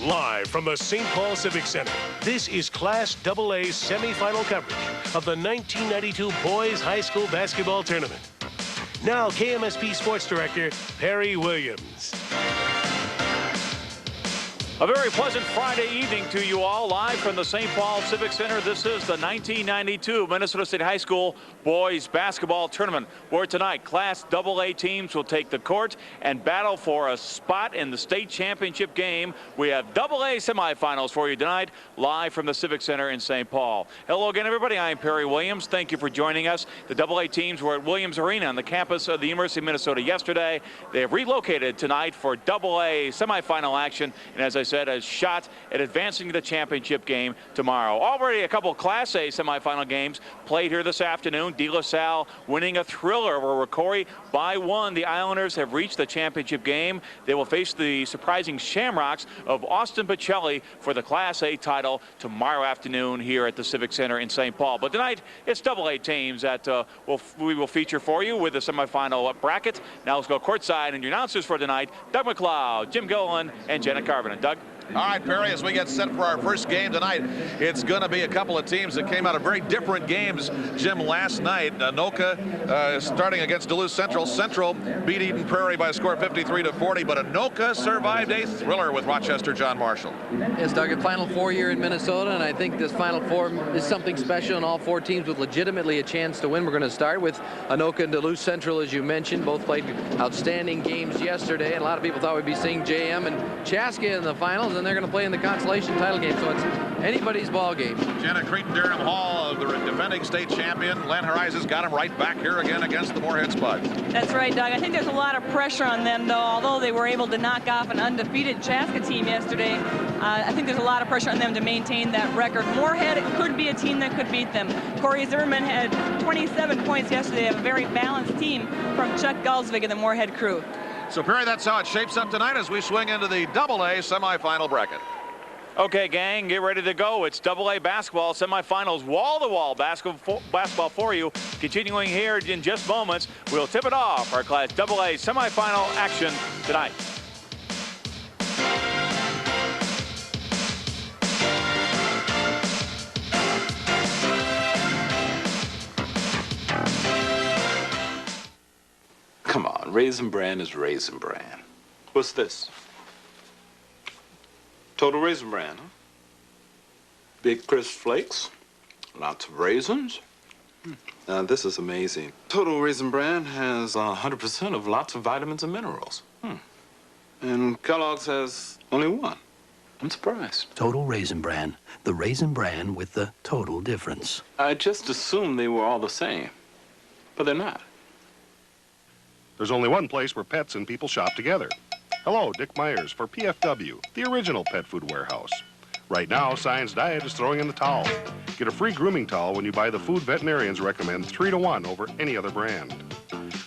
Live from the St. Paul Civic Center, this is Class AA semifinal coverage of the 1992 Boys High School Basketball Tournament. Now, KMSP Sports Director Perry Williams. A very pleasant Friday evening to you all, live from the St. Paul Civic Center. This is the 1992 Minnesota State High School Boys Basketball Tournament, where tonight Class AA teams will take the court and battle for a spot in the state championship game. We have AA semifinals for you tonight, live from the Civic Center in St. Paul. Hello again, everybody. I'm Perry Williams. Thank you for joining us. The AA teams were at Williams Arena on the campus of the University of Minnesota yesterday. They have relocated tonight for AA semifinal action, and as I said, a shot at advancing to the championship game tomorrow. Already a couple Class A semifinal games played here this afternoon. De La Salle winning a thriller over Corey by 1. The Islanders have reached the championship game. They will face the surprising Shamrocks of Austin Pacelli for the Class A title tomorrow afternoon here at the Civic Center in St. Paul. But tonight, it's AA teams that we will feature for you with the semifinal bracket. Now let's go courtside, and your announcers for tonight, Doug McLeod, Jim Gilliland, and Jenna Carvin. And Doug? All right, Perry, as we get set for our first game tonight, it's going to be a couple of teams that came out of very different games, Jim, last night. Anoka starting against Duluth Central. Central beat Eden Prairie by a score of 53-40, but Anoka survived a thriller with Rochester John Marshall. Yes, Doug, a Final Four year in Minnesota, and I think this Final Four is something special, and all four teams with legitimately a chance to win. We're going to start with Anoka and Duluth Central, as you mentioned. Both played outstanding games yesterday, and a lot of people thought we'd be seeing JM and Chaska in the finals, and they're going to play in the consolation title game, so it's anybody's ball game. Jenna Cretan-Durham Hall, the defending state champion. Len Horizons got him right back here again against the Moorhead Spuds. That's right, Doug. I think there's a lot of pressure on them, though. Although they were able to knock off an undefeated Chaska team yesterday, I think there's a lot of pressure on them to maintain that record. Moorhead could be a team that could beat them. Corey Zimmerman had 27 points yesterday. They have a very balanced team from Chuck Galsvig and the Moorhead crew. So, Perry, that's how it shapes up tonight as we swing into the AA semifinal bracket. Okay, gang, get ready to go. It's AA basketball semifinals, wall-to-wall basketball for you. Continuing here in just moments, we'll tip it off our Class AA semifinal action tonight. Come on, Raisin Bran is Raisin Bran. What's this? Total Raisin Bran, huh? Big crisp flakes, lots of raisins. Now, this is amazing. Total Raisin Bran has 100% of lots of vitamins and minerals. And Kellogg's has only one. I'm surprised. Total Raisin Bran, the Raisin Bran with the total difference. I just assumed they were all the same, but they're not. There's only one place where pets and people shop together. Hello, Dick Myers for PFW, the original pet food warehouse. Right now, Science Diet is throwing in the towel. Get a free grooming towel when you buy the food veterinarians recommend 3-to-1 over any other brand.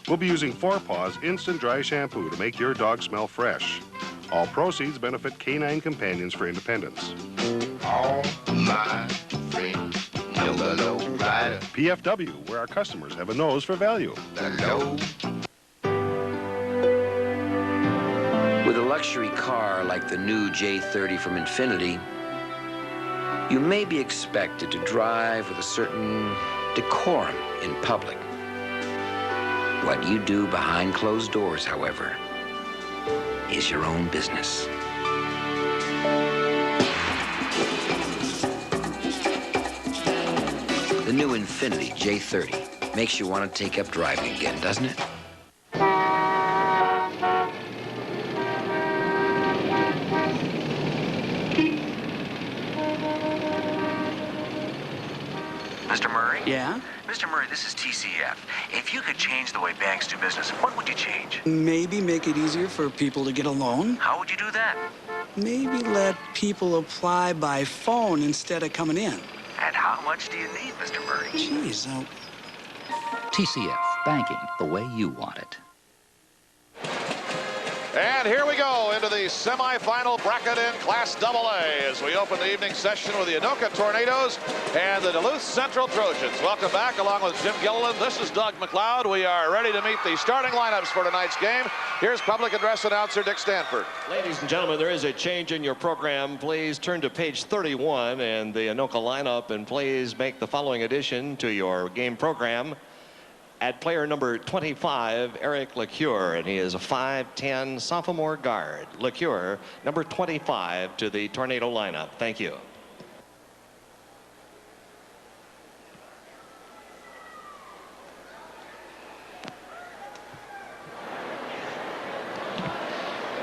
We'll be using 4 Paws Instant Dry Shampoo to make your dog smell fresh. All proceeds benefit Canine Companions for Independence. All my friends know the low rider. PFW, where our customers have a nose for value. The low. With a luxury car like the new J30 from Infiniti, you may be expected to drive with a certain decorum in public. What you do behind closed doors, however, is your own business. The new Infiniti J30 makes you want to take up driving again, doesn't it? Mr. Murray? Yeah? Mr. Murray, this is TCF. If you could change the way banks do business, what would you change? Maybe make it easier for people to get a loan. How would you do that? Maybe let people apply by phone instead of coming in. And how much do you need, Mr. Murray? Jeez, TCF, banking the way you want it. And here we go into the semifinal bracket in Class AA as we open the evening session with the Anoka Tornadoes and the Duluth Central Trojans. Welcome back along with Jim Gilliland. This is Doug McLeod. We are ready to meet the starting lineups for tonight's game. Here's public address announcer Dick Stanford. Ladies and gentlemen, there is a change in your program. Please turn to page 31 and the Anoka lineup, and please make the following addition to your game program. At player number 25, Eric LeCure, and he is a 5'10" sophomore guard. LeCure, number 25, to the Tornado lineup. Thank you.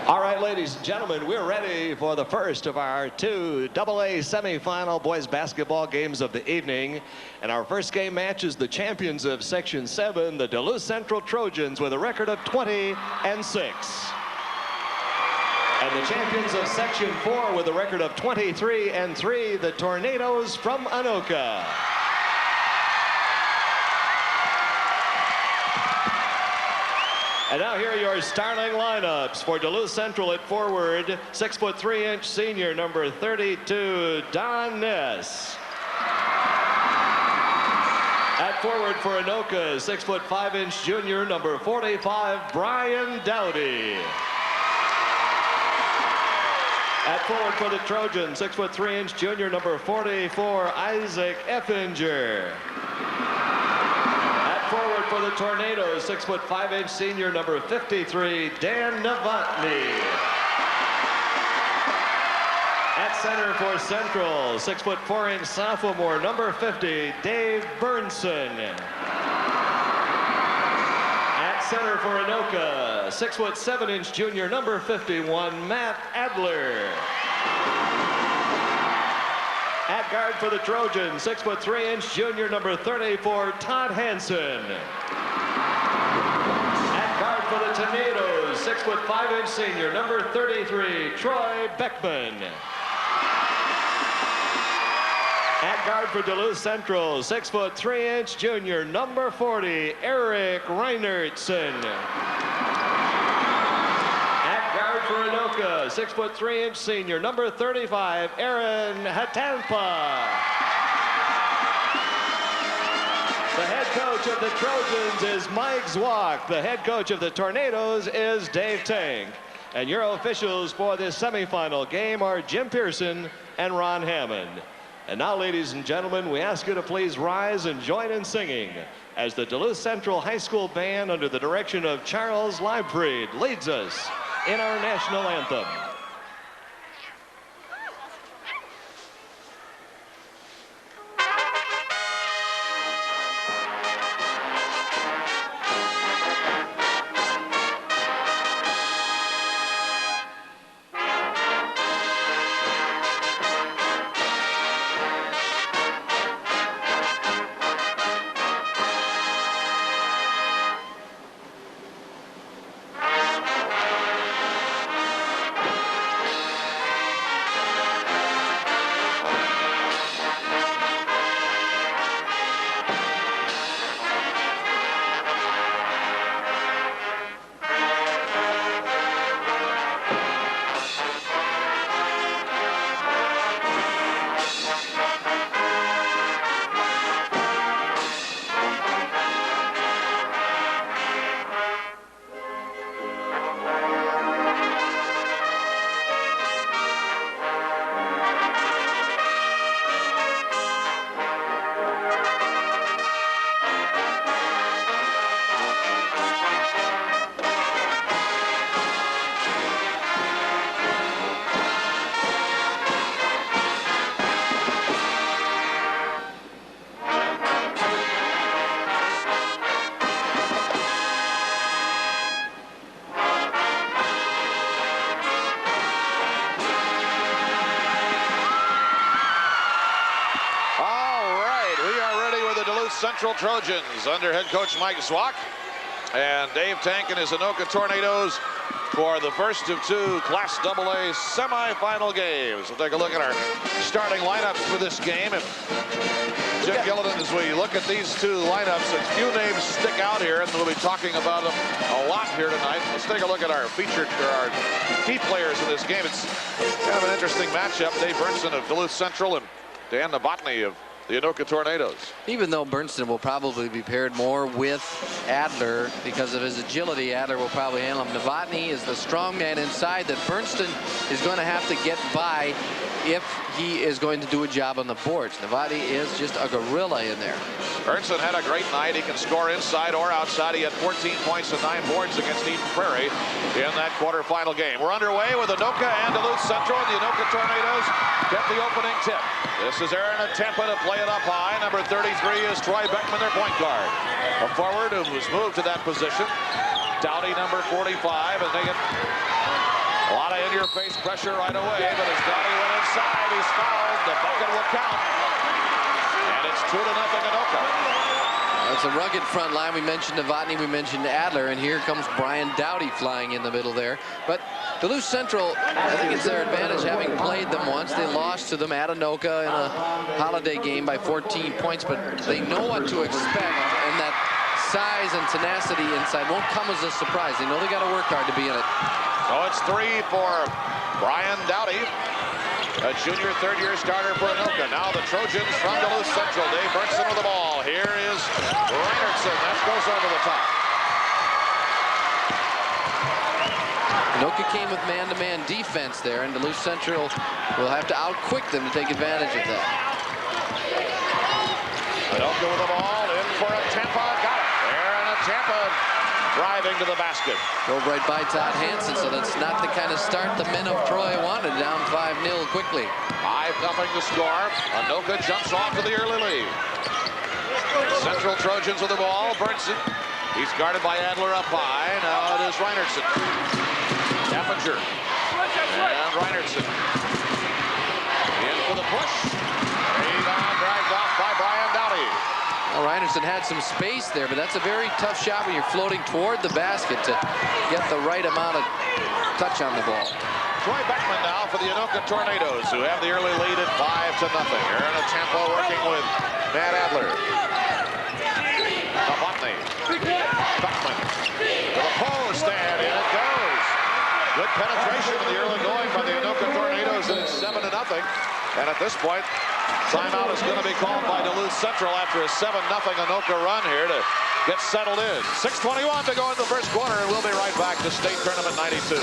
All right, ladies and gentlemen, we're ready for the first of our two AA semifinal boys basketball games of the evening. And our first game matches the champions of Section 7, the Duluth Central Trojans, with a record of 20-6. And the champions of Section 4 with a record of 23-3, the Tornadoes from Anoka. And now here are your starting lineups for Duluth Central. At forward, 6'3" senior, number 32, Don Ness. At forward for Anoka, 6'5" junior, number 45, Brian Dowdy. At forward for the Trojans, 6'3" junior, number 44, Isaac Effinger. Forward for the Tornadoes, 6'5" senior, number 53, Dan Novotny. At center for Central, 6'4" sophomore, number 50, Dave Burnson. At center for Anoka, 6'7" junior, number 51, Matt Adler. At guard for the Trojans, 6'3" junior, number 34, Todd Hansen. At guard for the Tornadoes, 6'5" senior, number 33, Troy Beckman. At guard for Duluth Central, 6'3" junior, number 40, Eric Reinertsen. For Anoka, 6'3" senior, number 35, Aaron Hatampa. The head coach of the Trojans is Mike Zwock. The head coach of the Tornadoes is Dave Tank. And your officials for this semifinal game are Jim Pearson and Ron Hammond. And now, ladies and gentlemen, we ask you to please rise and join in singing as the Duluth Central High School Band, under the direction of Charles Liebfried, leads us in our national anthem. Central Trojans under head coach Mike Zwock, and Dave Tank and his Anoka Tornadoes for the first of two Class AA semifinal games. We'll take a look at our starting lineups for this game. And Jim Gillidan, as we look at these two lineups, a few names stick out here, and we'll be talking about them a lot here tonight. Let's take a look at our our key players in this game. It's kind of an interesting matchup. Dave Bernson of Duluth Central and Dan Novotny of the Anoka Tornadoes. Even though Bernston will probably be paired more with Adler because of his agility, Adler will probably handle him. Novotny is the strong man inside that Bernston is going to have to get by if he is going to do a job on the boards. Novotny is just a gorilla in there. Bernston had a great night. He can score inside or outside. He had 14 points and 9 boards against Eden Prairie in that quarterfinal game. We're underway with Anoka and Duluth Central, and the Anoka Tornadoes get the opening tip. This is Aaron Atempa to play it up high. Number 33 is Troy Beckman, their point guard. A forward who was moved to that position. Dowdy, number 45, and they get a lot of in-your-face pressure right away, but as Dowdy went inside, he's fouled. The bucket will count. And it's 2-0 Anoka. It's a rugged front line. We mentioned Novotny, we mentioned Adler, and here comes Brian Dowdy flying in the middle there. But Duluth Central, I think it's their advantage having played them once. They lost to them at Anoka in a holiday game by 14 points, but they know what to expect, and that size and tenacity inside won't come as a surprise. They know they got to work hard to be in it. So it's 3 for Brian Dowdy, a junior third-year starter for Anoka. Now the Trojans from Duluth Central. Dave Bernson with the ball. Here is Reinertson. That goes over the top. Anoka came with man-to-man defense there, and Duluth Central will have to out-quick them to take advantage of that. Anoka with the ball. In for Atempa. Got it. Aaron Atempa driving to the basket. Drove right by Todd Hansen, so that's not the kind of start the men of Troy wanted. Down 5-0 quickly. 5-0 to score. Anoka jumps off to the early lead. Central Trojans with the ball. Bernson. He's guarded by Adler up high. Now it is Reinertson. Eppinger. And Reinertson. In for the push. Rebound dragged off by Brian Dowdy. Well, Reinertson had some space there, but that's a very tough shot when you're floating toward the basket to get the right amount of touch on the ball. Troy Beckman now for the Anoka Tornadoes, who have the early lead at 5-0. Aaron Atempa working with Matt Adler. Novotny. Beckman to the post, and in it goes. Good penetration in the early going by the Anoka Tornadoes, and it's 7-0. And at this point, timeout is going to be called by Duluth Central after a 7-0 Anoka run here to get settled in. 6:21 to go in the first quarter, and we'll be right back to State Tournament 92.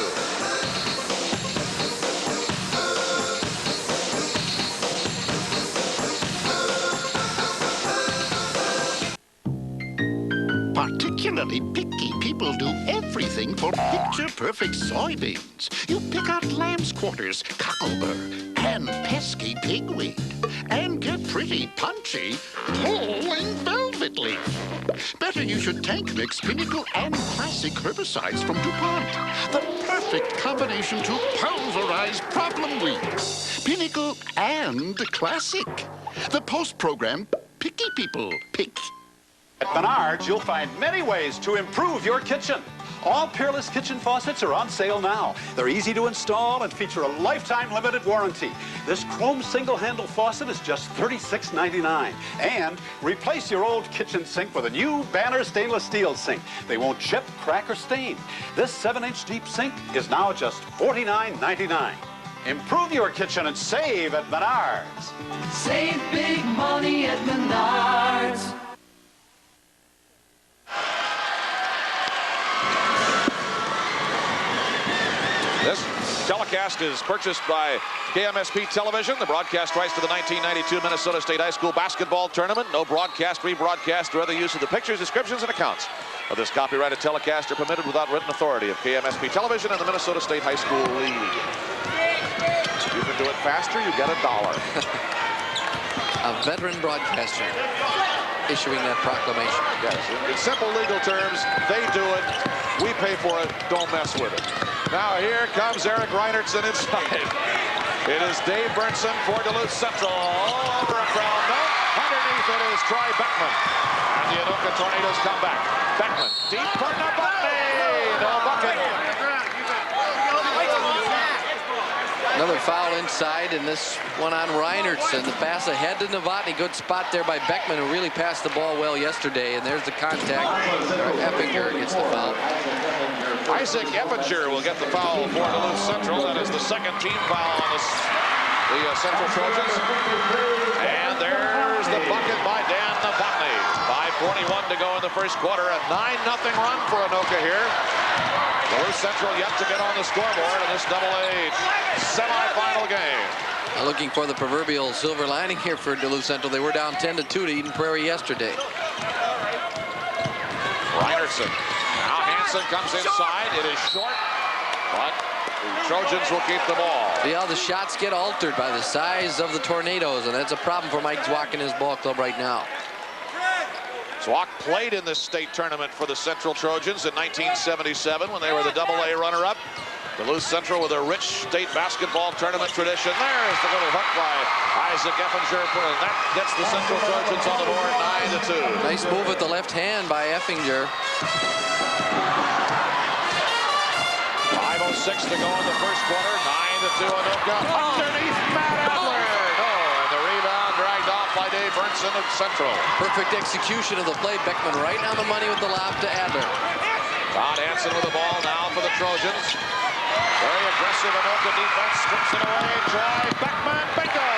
Particularly picky people do everything for picture-perfect soybeans. You pick out lamb's quarters, cockleburr, and pesky pigweed, and get pretty punchy pulling velvet leaf. Better you should tank mix Pinnacle and Classic herbicides from DuPont. The perfect combination to pulverize problem weeds. Pinnacle and Classic. The post-program picky people pick. At Menards, you'll find many ways to improve your kitchen. All Peerless kitchen faucets are on sale now. They're easy to install and feature a lifetime limited warranty. This chrome single-handle faucet is just $36.99. And replace your old kitchen sink with a new Banner stainless steel sink. They won't chip, crack, or stain. This 7-inch deep sink is now just $49.99. Improve your kitchen and save at Menards. Save big money at Menards. This telecast is purchased by KMSP Television, the broadcast rights to the 1992 Minnesota State High School basketball tournament. No broadcast, rebroadcast, or other use of the pictures, descriptions, and accounts of this copyrighted telecast are permitted without written authority of KMSP Television and the Minnesota State High School League. If you can do it faster, you get $1. A veteran broadcaster issuing that proclamation. Yes, in simple legal terms, they do it, we pay for it, don't mess with it. Now here comes Eric Reinertson inside. It is Dave Bernson for Duluth Central. All over a crowd. No, underneath it is Troy Beckman. And the Anoka Tornadoes come back. Beckman, deep for Novotny. No bucket. Another foul inside, and this one on Reinertson. The pass ahead to Novotny. Good spot there by Beckman, who really passed the ball well yesterday. And there's the contact. Effinger gets the foul. Isaac Effinger will get the foul for Duluth Central. That is the second team foul on the Central Trojans. And there's the bucket by Dan Novotny. 5:41 to go in the first quarter. A 9-0 run for Anoka here. Duluth Central yet to get on the scoreboard in this AA semifinal game. Looking for the proverbial silver lining here for Duluth Central. They were down 10-2 to Eden Prairie yesterday. Reinertson. Now Hansen comes inside. It is short, but the Trojans will keep the ball. See how the shots get altered by the size of the Tornadoes, and that's a problem for Mike Zwock and his ball club right now. Zwock played in this state tournament for the Central Trojans in 1977 when they were the AA runner-up. Duluth Central with a rich state basketball tournament tradition. There's the little hook by Isaac Effinger, and that gets the Central Trojans on the board 9-2. Nice move with the left hand by Effinger. 5:06 to go in the first quarter. 9-2 Anoka. Underneath Matt Adler. No, and the rebound dragged off by Dave Burnson of Central. Perfect execution of the play. Beckman right on the money with the lob to Adler. Todd Hansen with the ball now for the Trojans. Very aggressive Anoka defense. Strips it away. Troy Beckman. Bingo!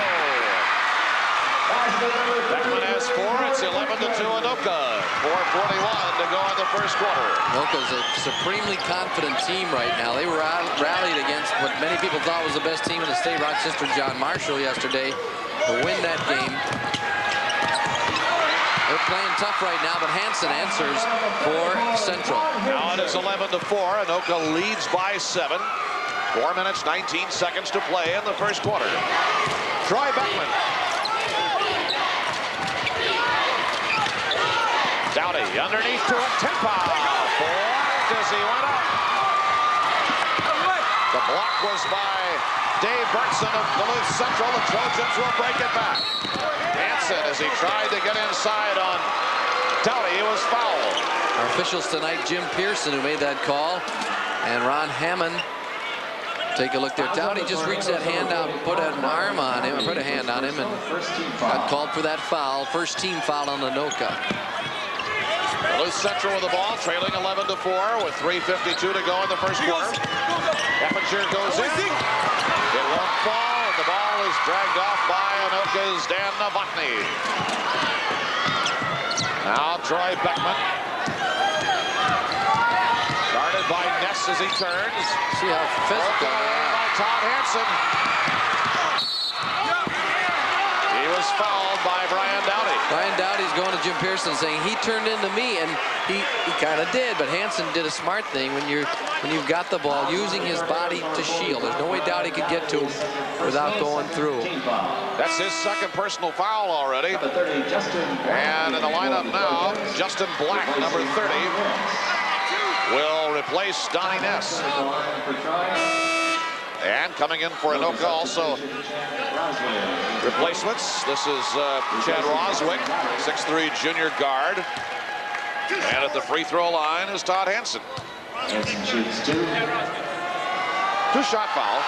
Beckman has 4. It's 11-2 Anoka. 4:41 to go in the first quarter. Anoka's a supremely confident team right now. They were rallied against what many people thought was the best team in the state, Rochester John Marshall, yesterday to win that game. They're playing tough right now, but Hansen answers for Central. Now it is 11-4. Anoka leads by 7. 4 minutes, 19 seconds to play in the first quarter. Troy Beckman. Dowdy underneath to it. Timpa. Blocked as he went up. The block was by Dave Burnson of Duluth Central. The Trojans will break it back. Hansen, as he tried to get inside on Dowdy, he was fouled. Our officials tonight, Jim Pearson, who made that call, and Ron Hammond. Take a look there. Dowdy just reached that hand out and put an arm on him, put a hand on him, and got called for that foul. First team foul on Anoka. Duluth Central with the ball, trailing 11-4 with 3:52 to go in the first quarter. Effinger goes in. It won't fall, and the ball is dragged off by Anoka's Dan Novotny. Now Troy Beckman. Guarded by Ness as he turns. See how physical by Todd Hansen. He was fouled by Brian Dowdy. Brian Dowdy's going to Jim Pearson saying he turned into me, and he kind of did, but Hansen did a smart thing when you've got the ball, using his body to shield. There's no way Dowdy could get to him without going through. That's his second personal foul already. And in the lineup now, Justin Black, number 30, will replace Donnie Ness. And coming in for Anoka also replacements. This is Chad Roswick, 6'3" junior guard. And at the free throw line is Todd Hansen. Two-shot foul.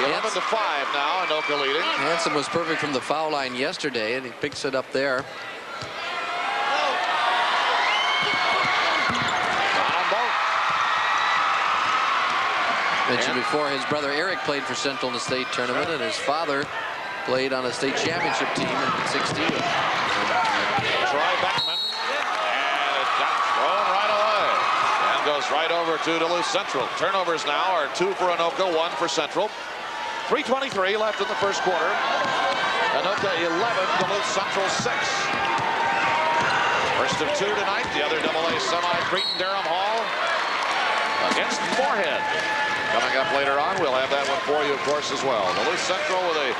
11-5 now, Anoka leading. Hansen was perfect from the foul line yesterday, and he picks it up there. Mentioned before, his brother Eric played for Central in the state tournament, and his father played on a state championship team in 16. Troy Beckman, and it got thrown right away, and goes right over to Duluth Central. Turnovers now are 2 for Anoka, 1 for Central. 3:23 left in the first quarter. Anoka 11, Duluth Central 6. First of 2 tonight. The other AA semi, Cretin-Derham Hall against Moorhead. Coming up later on, we'll have that one for you, of course, as well. Duluth Central with a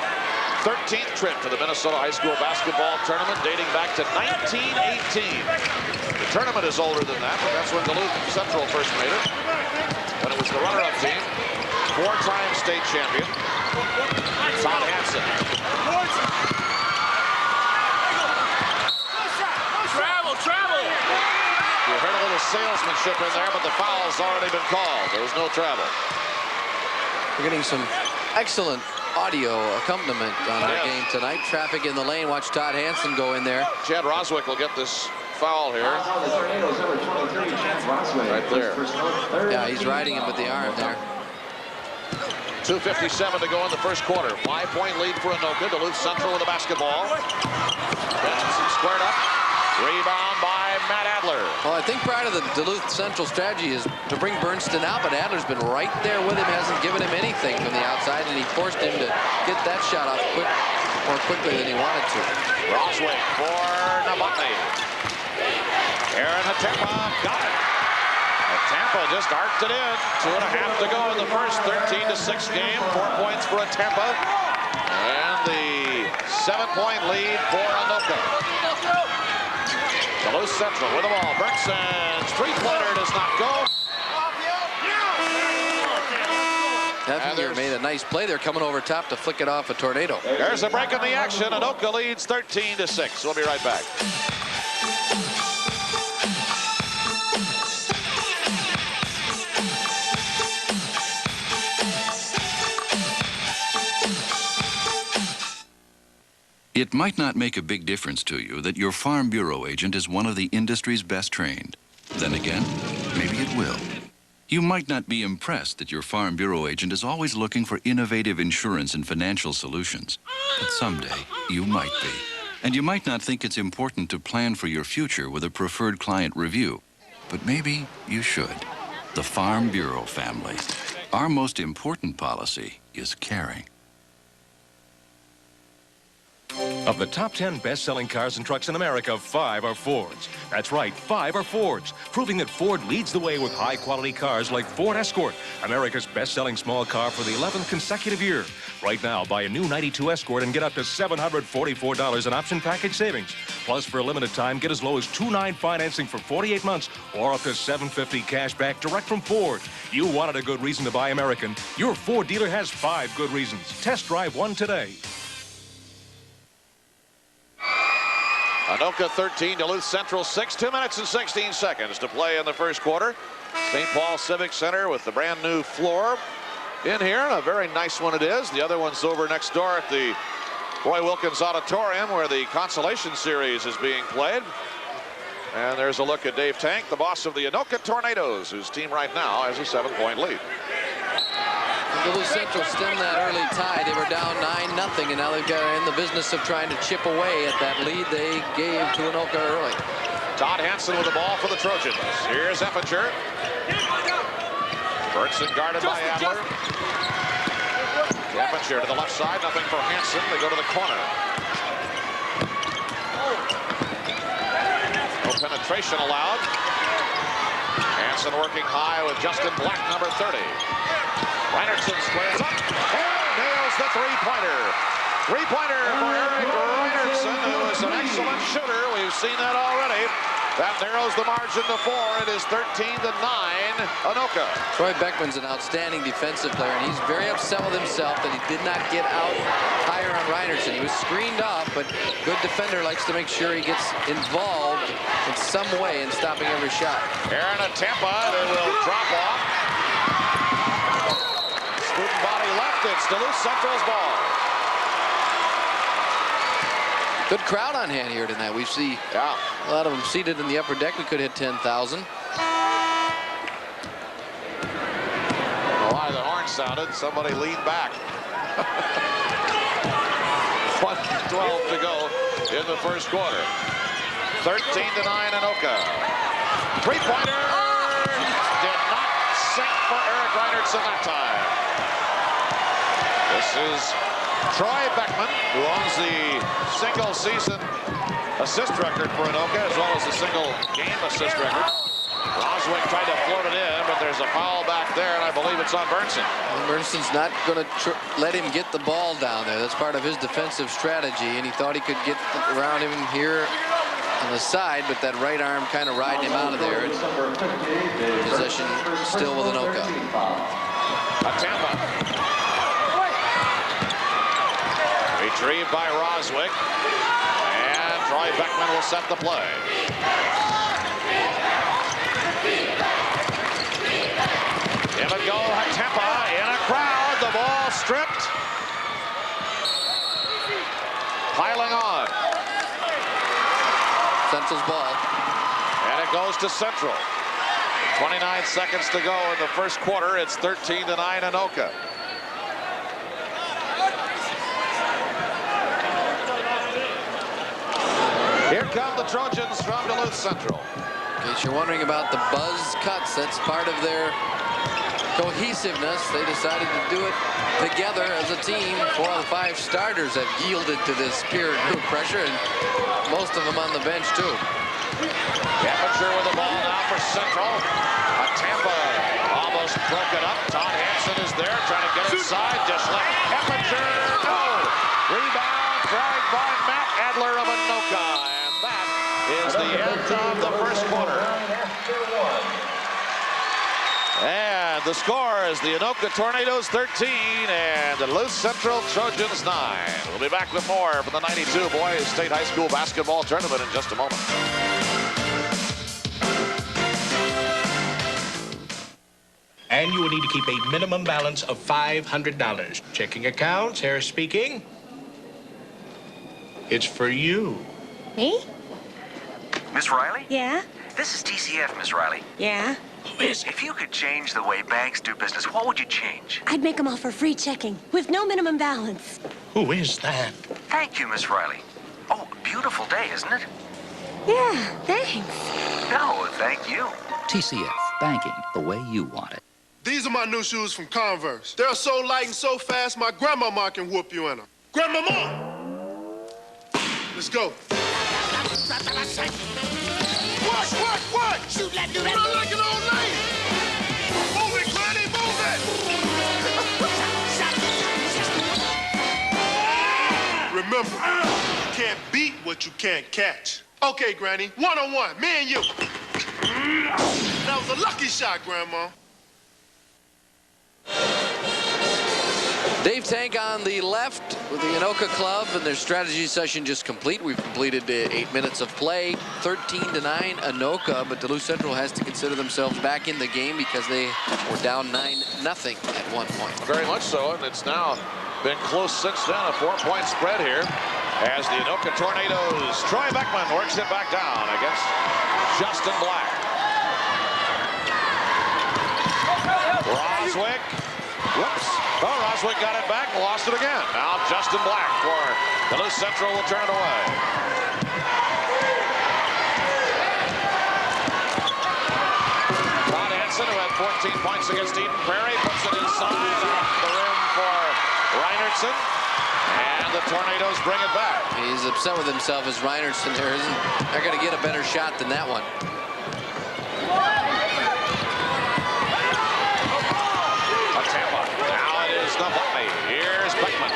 13th trip to the Minnesota High School Basketball Tournament dating back to 1918. The tournament is older than that, but that's when Duluth Central first made it. When it was the runner-up team, 4-time state champion, Todd Hansen. Travel! You heard a little salesmanship in there, but the foul's already been called. There was no travel. We're getting some excellent audio accompaniment on our game tonight. Traffic in the lane. Watch Todd Hansen go in there. Chad Roswick will get this foul here. Right there. Yeah, he's riding him with the arm there. 2:57 to go in the first quarter. 5-point lead for Anoka. Duluth Central with the basketball. Benson squared up. Rebound by Matt Adler. Well, I think part of the Duluth Central strategy is to bring Bernston out, but Adler's been right there with him, hasn't given him anything from the outside, and he forced him to get that shot off more quickly than he wanted to. Roswick for Novotny. Aaron Hatempa got it. Hatempa just arced it in. 2.5 to go in the first. 13-6 game. 4 points for Hatempa. And the 7-point lead for Anoka. Duluth Central with the ball. Bernson's three-pointer does not go. Heffinger made a nice play there, coming over top to flick it off a tornado. There's a break in the action. Anoka leads 13-6. We'll be right back. It might not make a big difference to you that your Farm Bureau agent is one of the industry's best trained. Then again, maybe it will. You might not be impressed that your Farm Bureau agent is always looking for innovative insurance and financial solutions. But someday, you might be. And you might not think it's important to plan for your future with a preferred client review. But maybe you should. The Farm Bureau family. Our most important policy is caring. Of the top 10 best-selling cars and trucks in America, 5 are Fords. That's right, 5 are Fords, proving that Ford leads the way with high-quality cars like Ford Escort, America's best-selling small car for the 11th consecutive year. Right now, buy a new 92 Escort and get up to $744 in option package savings. Plus, for a limited time, get as low as $2.9 financing for 48 months or up to $750 cash back direct from Ford. You wanted a good reason to buy American. Your Ford dealer has 5 good reasons. Test drive one today. Anoka 13, Duluth Central 6. 2 minutes and 16 seconds to play in the first quarter. St. Paul Civic Center with the brand new floor in here, and a very nice one it is. The other one's over next door at the Roy Wilkins Auditorium where the Consolation Series is being played. And there's a look at Dave Tank, the boss of the Anoka Tornadoes, whose team right now has a 7-point lead. Duluth Central stemmed that early tie. They were down 9-0, and now they've got in the business of trying to chip away at that lead they gave to Anoka early. Todd Hansen with the ball for the Trojans. Here's Effinger. Berntson guarded by Adler. Effinger to the left side, nothing for Hansen. They go to the corner. No penetration allowed. Hansen working high with Justin Black, number 30. Reinertson squares up and nails the three-pointer. Three-pointer for Eric Reinertson, who is an excellent shooter. We've seen that already. That narrows the margin to 4. It is 13-9, Anoka. Troy Beckman's an outstanding defensive player, and he's very upset with himself that he did not get out higher on Reinertson. He was screened off, but good defender likes to make sure he gets involved in some way in stopping every shot. Aaron Hatempa, they will drop off. Student body left. It's Duluth Central's ball. Good crowd on hand here tonight. We see a lot of them seated in the upper deck. We could hit 10,000. I don't know why the horn sounded. Somebody leaned back. 1:12 to go in the first quarter. 13-9 Anoka. Three-pointer did not sink for Eric Reinertson that time. This is Troy Beckman, who owns the single-season assist record for Anoka, as well as the single-game assist record. Roswick tried to float it in, but there's a foul back there, and I believe it's on Berntson. Well, Bernston's not going to let him get the ball down there. That's part of his defensive strategy, and he thought he could get around him here on the side, but that right arm kind of riding him out of there. Possession still with Anoka. Hatempa. Retrieved by Roswick, and Troy Beckman will set the play. Give it go, Hatempa in a crowd. The stripped. Piling on. Central's ball. And it goes to Central. 29 seconds to go in the first quarter. It's 13-9 Anoka. Here come the Trojans from Duluth Central. In case you're wondering about the buzz cuts, that's part of their cohesiveness. They decided to do it together as a team. 4 of the 5 starters have yielded to this peer group pressure, and most of them on the bench too. Eppinger with the ball now for Central. Tampa almost broke it up. Todd Hansen is there trying to get inside. Just let Eppinger go. Rebound dragged by Matt Adler of Anoka. And that is the end of the first quarter. And the score is the Anoka Tornadoes 13 and the Duluth Central Trojans 9. We'll be back with more for the 92 Boys State High School Basketball Tournament in just a moment. And you will need to keep a minimum balance of $500. Checking accounts, Harris speaking. It's for you. Me? Miss Riley? Yeah? This is TCF, Miss Riley. Yeah? If you could change the way banks do business, what would you change? I'd make them all for free checking, with no minimum balance. Who is that? Thank you, Miss Riley. Oh, beautiful day, isn't it? Yeah, thanks. No, thank you. TCF, banking the way you want it. These are my new shoes from Converse. They're so light and so fast, my grandmama can whoop you in them. Grandmama! Let's go. What? Shoot like you run like an old lady. Move it, Granny, move it. Remember, you can't beat what you can't catch. Okay, Granny, one-on-one, me and you. That was a lucky shot, Grandma. Dave Tank on the left with the Anoka club, and their strategy session just complete. We've completed 8 minutes of play, 13-9 Anoka, but Duluth Central has to consider themselves back in the game because they were down 9-0 at one point. Very much so, and it's now been close since then, a 4-point spread here as the Anoka Tornadoes. Troy Beckman works it back down against Justin Black. Roswick. Whoops. Oh, Roswick got it back and lost it again. Now Justin Black for Duluth Central will turn it away. Todd Hansen, who had 14 points against Eden Prairie, puts it inside off the rim for Reinertsen. And the Tornadoes bring it back. He's upset with himself as Reinertsen there isn't. They're going to get a better shot than that one. Tampa. Now it is Novotny. Here's Beckman.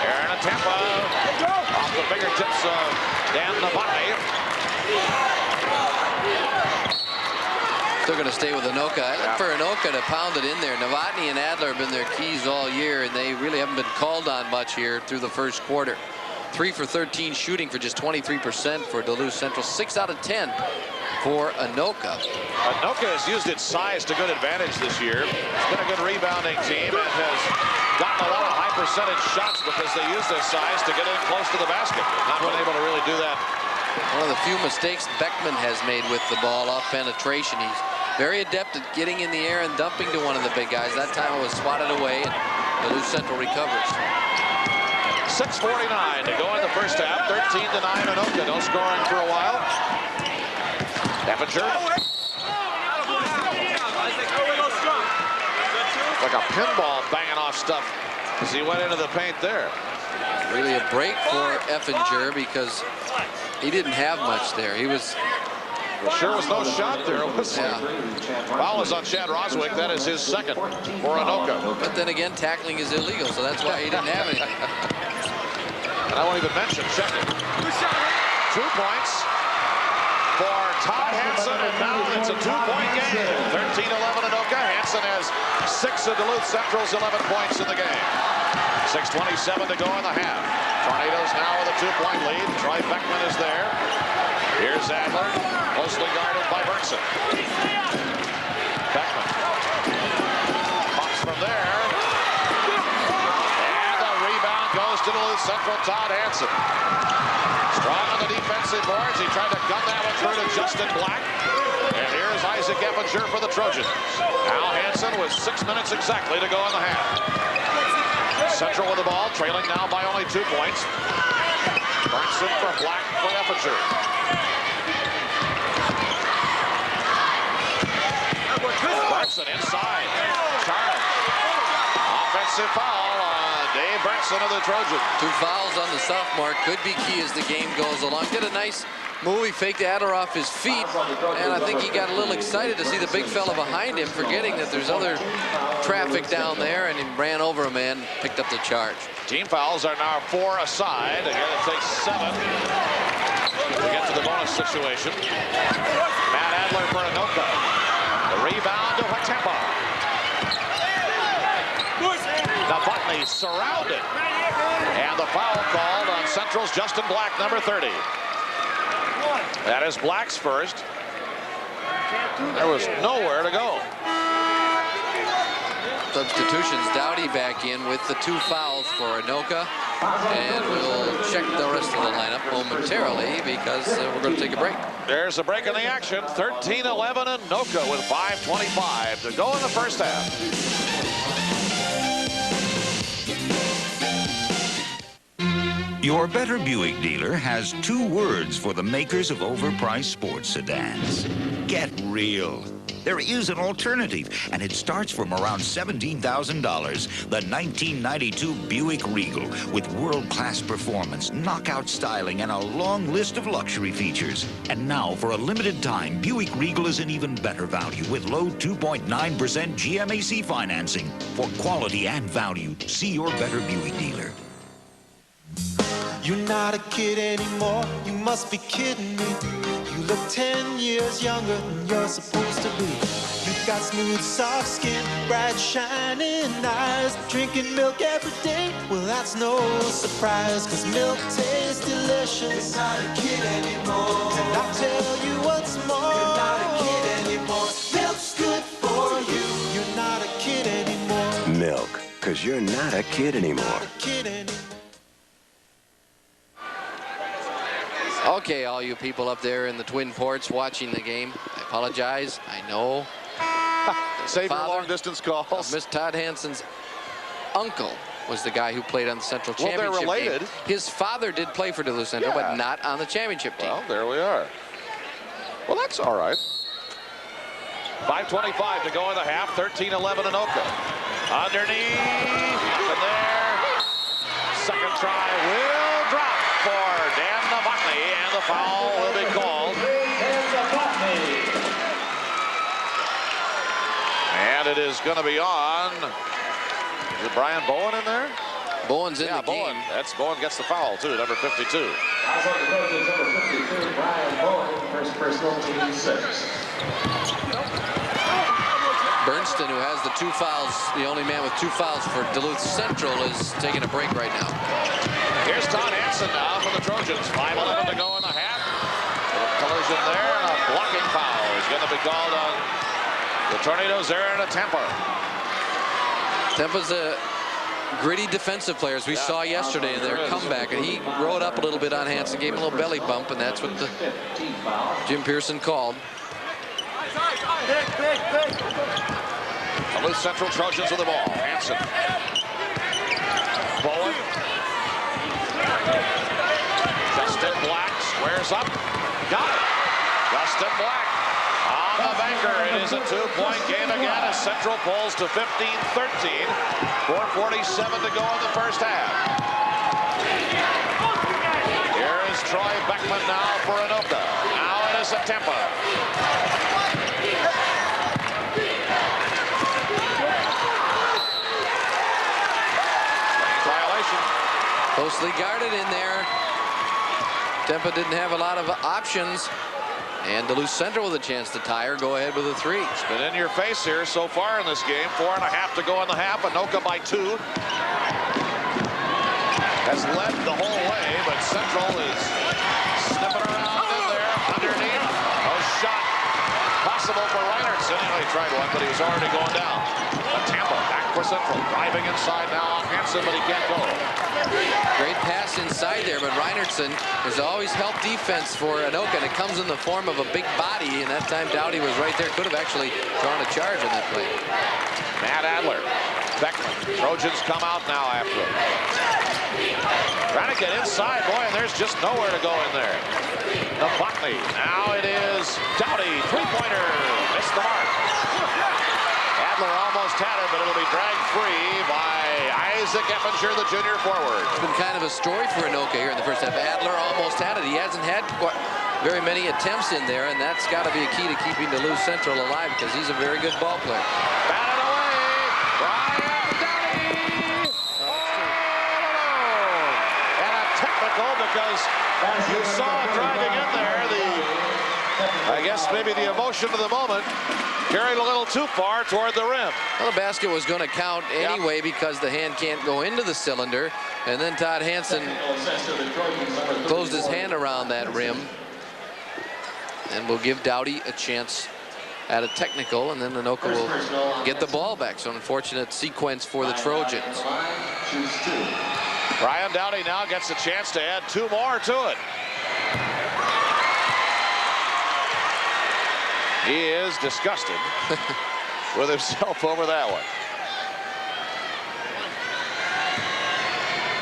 Aaron Tampa off the fingertips of Dan Novotny. Still going to stay with Anoka. I look for Anoka to pound it in there. Novotny and Adler have been their keys all year, and they really haven't been called on much here through the first quarter. 3 for 13 shooting for just 23% for Duluth Central. 6 out of 10 for Anoka. Anoka has used its size to good advantage this year. It's been a good rebounding team and has gotten a lot of high percentage shots because they use their size to get in close to the basket. Not been able to really do that. One of the few mistakes Beckman has made with the ball off penetration. He's very adept at getting in the air and dumping to one of the big guys. That time it was swatted away and Duluth Central recovers. 6:49 to go in the first half. 13-9 Anoka. No scoring for a while. Eppinger. Like a pinball banging off stuff as he went into the paint there. Really a break for Eppinger because he didn't have much there. He was... There sure was no shot there. Foul was on Chad Roswick. That is his second for Anoka. But then again, tackling is illegal, so that's why he didn't have anything. And I won't even mention checking. 2 points for Todd Hansen, and now it's a 2-point game. 13-11 Anoka. Hansen has 6 of Duluth Central's 11 points in the game. 6:27 to go in the half. Tornadoes now with a 2-point lead. Troy Beckman is there. Here's Adler, closely guarded by Bergson. Beckman pops from there. to Duluth Central, Todd Hansen. Strong on the defensive boards. He tried to gun that one through to Justin Black. And here's Isaac Eppinger for the Trojans. Al Hansen with 6 minutes exactly to go in the half. Central with the ball, trailing now by only 2 points. Burnson for Black for Eppinger. Burnson inside. Charge. Offensive foul on Dave Burnson of the Trojans. 2 fouls on the sophomore. Could be key as the game goes along. Did a nice move. He faked Adler off his feet, and I think he got a little excited to see the big fella behind him, forgetting that there's other traffic down there, and he ran over a man, picked up the charge. Team fouls are now 4 aside. Again, it takes 7 to get to the bonus situation. Matt Adler for Anoka. The rebound to Hatempa. Novotny surrounded. And the foul called on Central's Justin Black, number 30. That is Black's first. There was nowhere to go. Substitutions, Dowdy back in with the 2 fouls for Anoka. And we'll check the rest of the lineup momentarily because we're going to take a break. There's a break in the action. 13-11 Anoka with 5:25 to go in the first half. Your Better Buick dealer has 2 words for the makers of overpriced sports sedans. Get real. There is an alternative, and it starts from around $17,000. The 1992 Buick Regal with world-class performance, knockout styling, and a long list of luxury features. And now, for a limited time, Buick Regal is an even better value with low 2.9% GMAC financing. For quality and value, see your Better Buick dealer. You're not a kid anymore, you must be kidding me. You look 10 years younger than you're supposed to be. You've got smooth, soft skin, bright, shining eyes. Drinking milk every day, well that's no surprise, cause milk tastes delicious. You're not a kid anymore. And I'll tell you what's more, you're not a kid anymore. Milk's good for you. You're not a kid anymore. Milk, cause you're not a kid anymore. Okay, all you people up there in the Twin Ports watching the game, I apologize. I know. Save your long-distance calls. Miss Todd Hansen's uncle was the guy who played on the Central Championship Well, they're related. Game. His father did play for Duluth Central, but not on the championship team. Well, there we are. Well, that's all right. 5:25 to go in the half. 13-11 Anoka. Underneath. Nothing there. Second try will drop for Dan Novotny, and the foul will be called. And it is going to be on. Is it Brian Bowen in there? Bowen's in the Bowen. game. That's Bowen gets the foul too, number 52. Number 52, Brian Bowen, first personal, team 6. Bernston, who has the 2 fouls, the only man with 2 fouls for Duluth Central, is taking a break right now. Here's Todd Hansen now for the Trojans. 5:11 to go in the half. A collision there, and a blocking foul is going to be called on the Tornadoes there in a Tempa. Tempa's a gritty defensive player, as we saw yesterday in their comeback, and he rode up a little bit on Hansen, gave him a little belly bump, and that's what the Jim Pearson called. Duluth Central Trojans with the ball. Hansen. Bowen. Justin Black squares up. Got it. Justin Black on the banker. It is a 2-point game again as Central pulls to 15-13. 4:47 to go in the first half. Here is Troy Beckman now for Anoka. Now it is a Tempa. Closely guarded in there. Tempa didn't have a lot of options. And Duluth Central with a chance to tie or go ahead with a 3. It's been in your face here so far in this game. 4.5 to go in the half. Anoka by 2. Has led the whole way, but Central is sniffing around in there underneath. No shot possible for Reinertz. Anyway, tried one, but he was already going down. Tampa back for Central. Driving inside now on Hansen, but he can't go. Great pass inside there, but Reinertsen has always helped defense for Anoka, and it comes in the form of a big body, and that time Dowdy was right there. Could have actually drawn a charge on that play. Matt Adler. Beckman. Trojans come out now after him. Trying to get inside, boy, and there's just nowhere to go in there. Novotny. Now it is Dowdy. Three-pointer. Missed the mark. Adler almost had it, but it'll be dragged free by Isaac Effinger, the junior forward. It's been kind of a story for Anoka here in the first half. Adler almost had it. He hasn't had very many attempts in there, and that's got to be a key to keeping Duluth Central alive because he's a very good ball player. Batted away. Brian Dowdy. And a technical because you saw driving in there. I guess maybe the emotion of the moment carried a little too far toward the rim. Well, the basket was going to count anyway because the hand can't go into the cylinder. And then Todd Hansen closed his hand around that rim. And will give Dowdy a chance at a technical, and then Anoka will get the ball back. So an unfortunate sequence for the Trojans. Brian Dowdy now gets a chance to add two more to it. He is disgusted with himself over that one.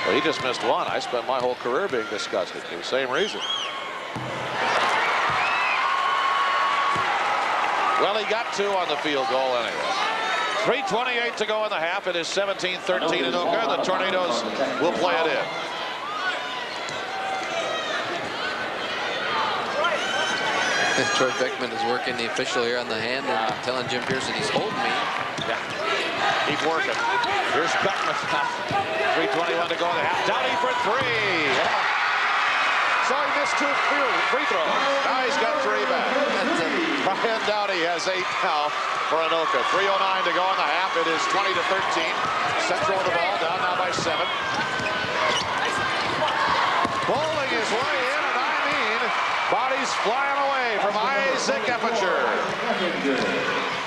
Well, he just missed one. I spent my whole career being disgusted for the same reason. Well, he got two on the field goal anyway. 3:28 to go in the half. It is 17-13 Anoka. The Tornadoes will play it in. Troy Beckman is working the official here on the hand and telling Jim Pearson he's holding me. Yeah, keep working. Here's Beckman. 3:21 to go in the half. Dowdy for three. Yeah. So he missed two free throws. Now he's got three back. Brian Dowdy has 8 now for Anoka. 3:09 to go in the half. It is 20-13. Central with the ball, down now by 7. Bowling his way in, and I mean, bodies flying away from Isaac Effinger.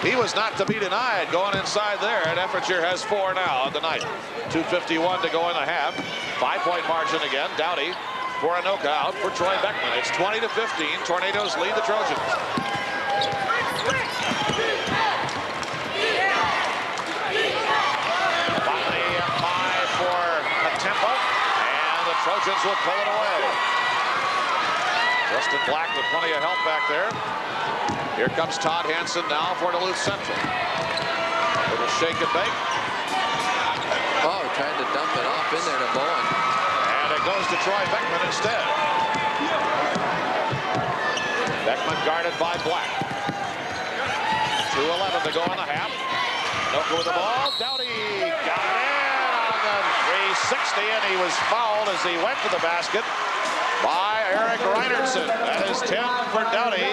He was not to be denied going inside there, and Effinger has 4 now on the night. 2:51 to go in the half. 5-point margin again. Dowdy for Anoka, out for Troy Beckman. It's 20-15. Tornadoes lead the Trojans. Finally, 5 for Tempa, and the Trojans will pull it away. Justin Black with plenty of help back there. Here comes Todd Hansen now for Duluth Central. Little shake and bake. Oh, trying to dump it off in there to Bowen. And it goes to Troy Beckman instead. Beckman guarded by Black. 2:11 to go in the half. Anoka with the ball. Dowdy got it in on the 360, and he was fouled as he went to the basket by Eric Reinertsen. That is 10 for Dowdy.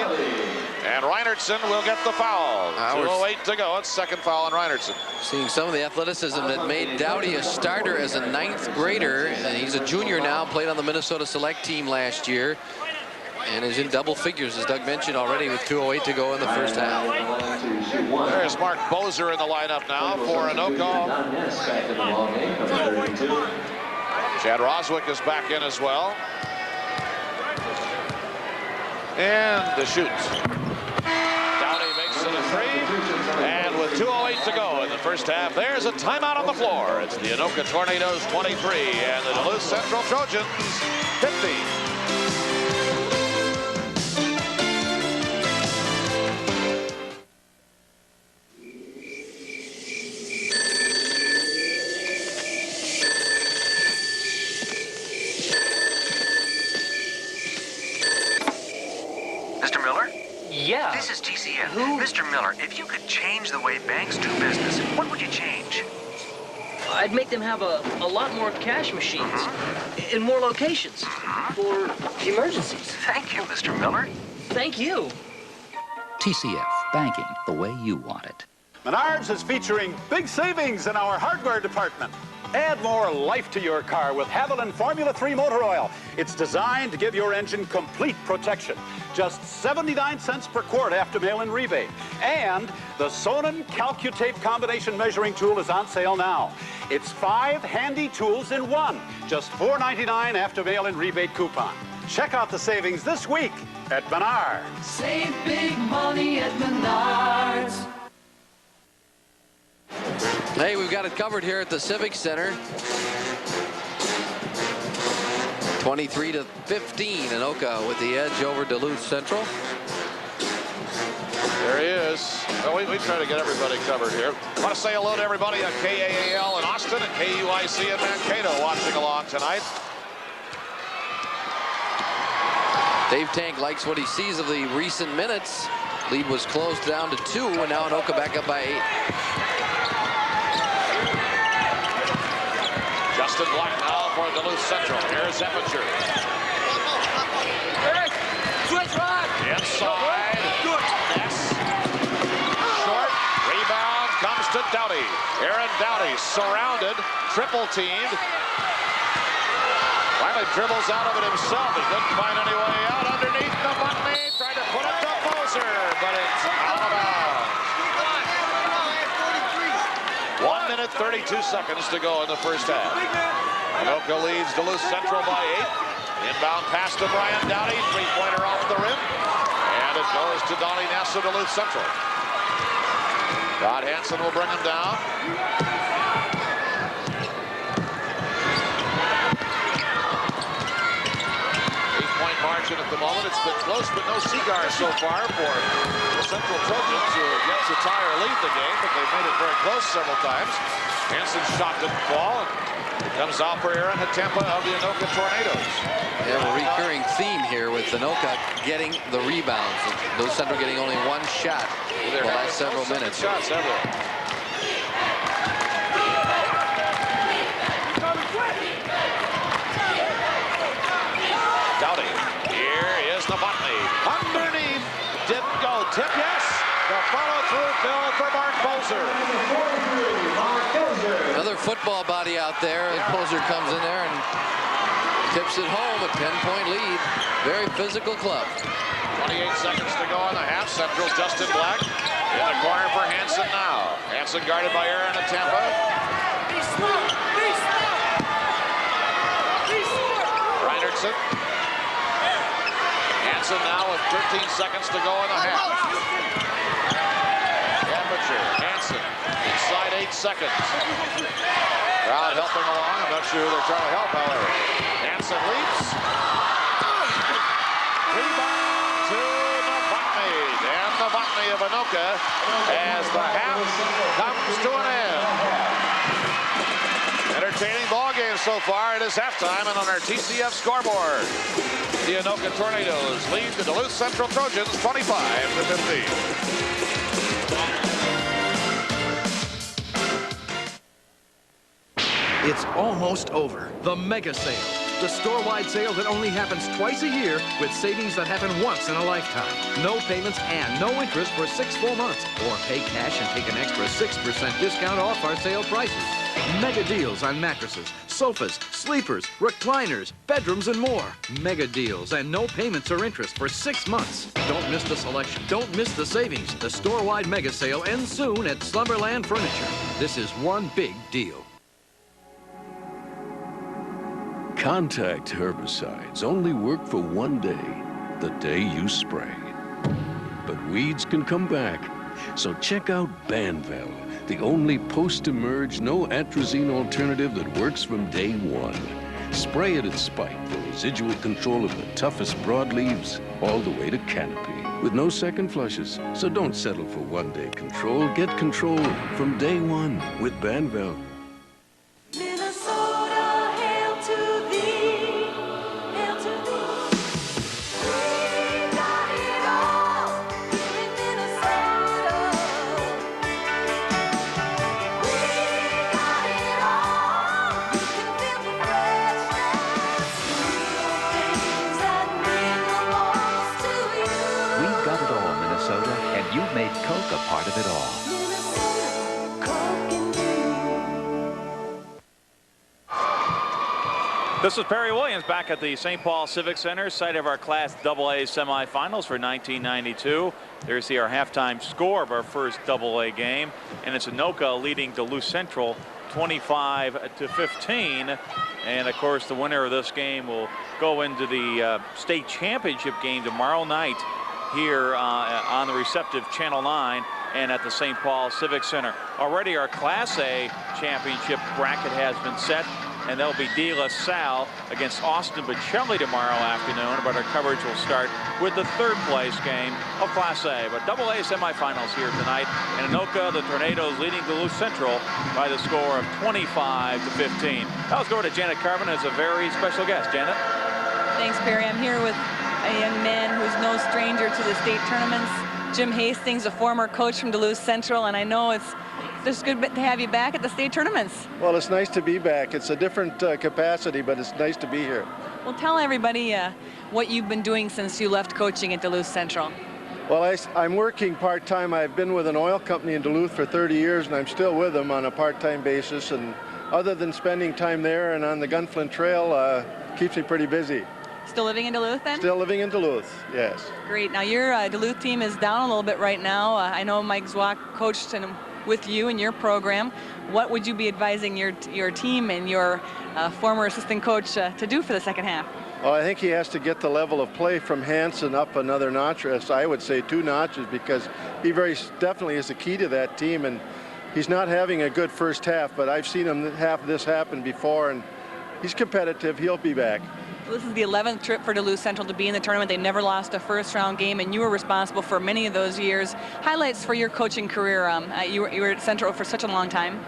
And Reinertsen will get the foul. 2:08 to go. It's second foul on Reinertsen. Seeing some of the athleticism that made Dowdy a starter as a 9th grader. And he's a junior now, played on the Minnesota Select team last year. And is in double figures, as Doug mentioned already, with 2:08 to go in the first half. There's Mark Bozer in the lineup now for Anoka. Chad Roswick is back in as well. And the shoots. Dowdy makes it a 3. And with 2:08 to go in the first half, there's a timeout on the floor. It's the Anoka Tornadoes 23 and the Duluth Central Trojans 50. Mr. Miller? Yeah. This is TCF. Mr. Miller, if you could change the way banks do business, what would you change? I'd make them have a lot more cash machines in more locations for emergencies. Thank you, Mr. Miller. Thank you. TCF, banking the way you want it. Menards is featuring big savings in our hardware department. Add more life to your car with Haviland Formula 3 motor oil. It's designed to give your engine complete protection. just 79 cents per quart after mail-in rebate. And the Sonnen Calcutape combination measuring tool is on sale now. It's 5 handy tools in one, just $4.99 after mail-in rebate coupon. Check out the savings this week at Menards. Save big money at Menards. Hey, we've got it covered here at the Civic Center. 23-15, Anoka with the edge over Duluth Central. There he is. Well, we try to get everybody covered here. I want to say hello to everybody at KAAL in Austin and KUIC in Mankato watching along tonight. Dave Tank likes what he sees of the recent minutes. Lead was closed down to 2, and now Anoka back up by 8. Justin Black now for Duluth Central. Here's Eppinger. Switch right. Inside. Ness. Short. Rebound comes to Doughty. Aaron Doughty surrounded. Triple teamed. Finally dribbles out of it himself. He couldn't find any way out. Underneath the Buckney. Tried to put it to Moser, but it's out of bounds. 1 minute, 32 seconds to go in the first half. Anoka leads Duluth Central by 8. Inbound pass to Brian Doughty. Three-pointer off the rim. And it goes to Donnie Ness of Duluth Central. Todd Hansen will bring him down. 8-point margin at the moment. It's been close, but no cigars so far for the Central Trojans, who yet to tie or lead the game, but they've made it very close several times. Hansen's shot didn't fall. It comes out for Aaron Tampa of the Anoka Tornadoes. We have a recurring theme here with Anoka getting the rebounds. Duluth Central getting only 1 shot in the last several minutes. Shots ever. Doughty. Here is Novotny. Underneath. Didn't go. Tip, yes. The follow-through fill for Mark Moser. Another football body out there. And Moser comes in there and tips it home. A 10-point lead. Very physical club. 28 seconds to go in the half. Central's Justin Black in the corner for Hansen now. Hansen guarded by Aaron Tampa. Reinertsen. Hansen now with 13 seconds to go in the half. Eppinger, Hansen, inside 8 seconds. Crowd helping along. I'm not sure who they're trying to help, however. Hansen leaps. Rebound to Novotny. And Novotny of Anoka as the half comes to an end. Entertaining ball game so far. It is halftime, and on our TCF scoreboard, the Anoka Tornadoes lead the Duluth Central Trojans 25-15. It's almost over. The mega sale. The store-wide sale that only happens twice a year with savings that happen once in a lifetime. No payments and no interest for 6 full months. Or pay cash and take an extra 6% discount off our sale prices. Mega deals on mattresses, sofas, sleepers, recliners, bedrooms, and more. Mega deals and no payments or interest for 6 months. Don't miss the selection. Don't miss the savings. The store-wide mega sale ends soon at Slumberland Furniture. This is one big deal. Contact herbicides only work for 1 day, the day you spray. But weeds can come back, so check out Banvel, the only post-emerge, no atrazine alternative that works from day 1. Spray it at spike for residual control of the toughest broadleaves, all the way to canopy, with no second flushes. So don't settle for 1 day control. Get control from day 1 with Banvel. Made Coke a part of it all. This is Perry Williams back at the St. Paul Civic Center, site of our Class AA semifinals for 1992. There's our halftime score of our first AA game, and it's Anoka leading Duluth Central 25-15. And of course, the winner of this game will go into the state championship game tomorrow night here on the receptive Channel 9 and at the St. Paul Civic Center. Already our Class A championship bracket has been set, and that'll be De La Salle against Austin Bocelli tomorrow afternoon. But our coverage will start with the third place game of Class A. But AA semifinals here tonight. And Anoka, the Tornadoes leading Duluth Central by the score of 25-15. Now let's go to Janet Carvin as a very special guest. Janet. Thanks, Perry. I'm here with a young man who's no stranger to the state tournaments. Jim Hastings, a former coach from Duluth Central, and I know it's just good to have you back at the state tournaments. Well, it's nice to be back. It's a different capacity, but it's nice to be here. Well, tell everybody what you've been doing since you left coaching at Duluth Central. Well, I'm working part-time. I've been with an oil company in Duluth for 30 years, and I'm still with them on a part-time basis. And other than spending time there and on the Gunflint Trail, keeps me pretty busy. Still living in Duluth then? Still living in Duluth, yes. Great. Now your Duluth team is down a little bit right now. I know Mike Zwack coached with you in your program. What would you be advising your team and your former assistant coach to do for the second half? Well, I think he has to get the level of play from Hansen up another notch, as I would say 2 notches, because he very definitely is the key to that team. And he's not having a good first half, but I've seen him have this happen before, and he's competitive. He'll be back. This is the 11th trip for Duluth Central to be in the tournament. They never lost a first-round game, and you were responsible for many of those years. Highlights for your coaching career. You were at Central for such a long time.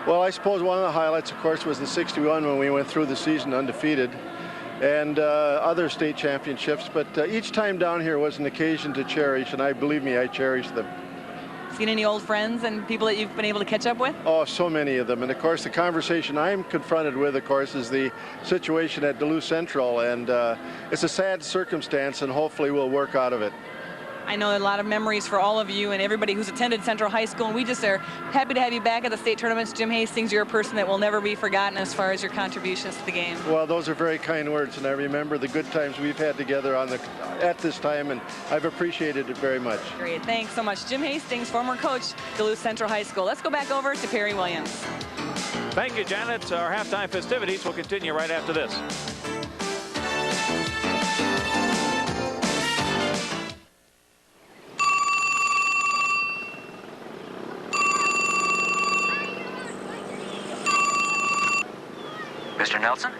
Well, I suppose one of the highlights, of course, was the 61 when we went through the season undefeated, and other state championships. But each time down here was an occasion to cherish, and believe me, I cherish them. Seen any old friends and people that you've been able to catch up with? Oh, so many of them. And of course, the conversation I'm confronted with, of course, is the situation at Duluth Central. And it's a sad circumstance, and hopefully we'll work out of it. I know a lot of memories for all of you and everybody who's attended Central High School, and we just are happy to have you back at the state tournaments. Jim Hastings, you're a person that will never be forgotten as far as your contributions to the game. Well, those are very kind words, and I remember the good times we've had together at this time, and I've appreciated it very much. Great, thanks so much. Jim Hastings, former coach, Duluth Central High School. Let's go back over to Perry Williams. Thank you, Janet. Our halftime festivities will continue right after this. Mr. Nelson?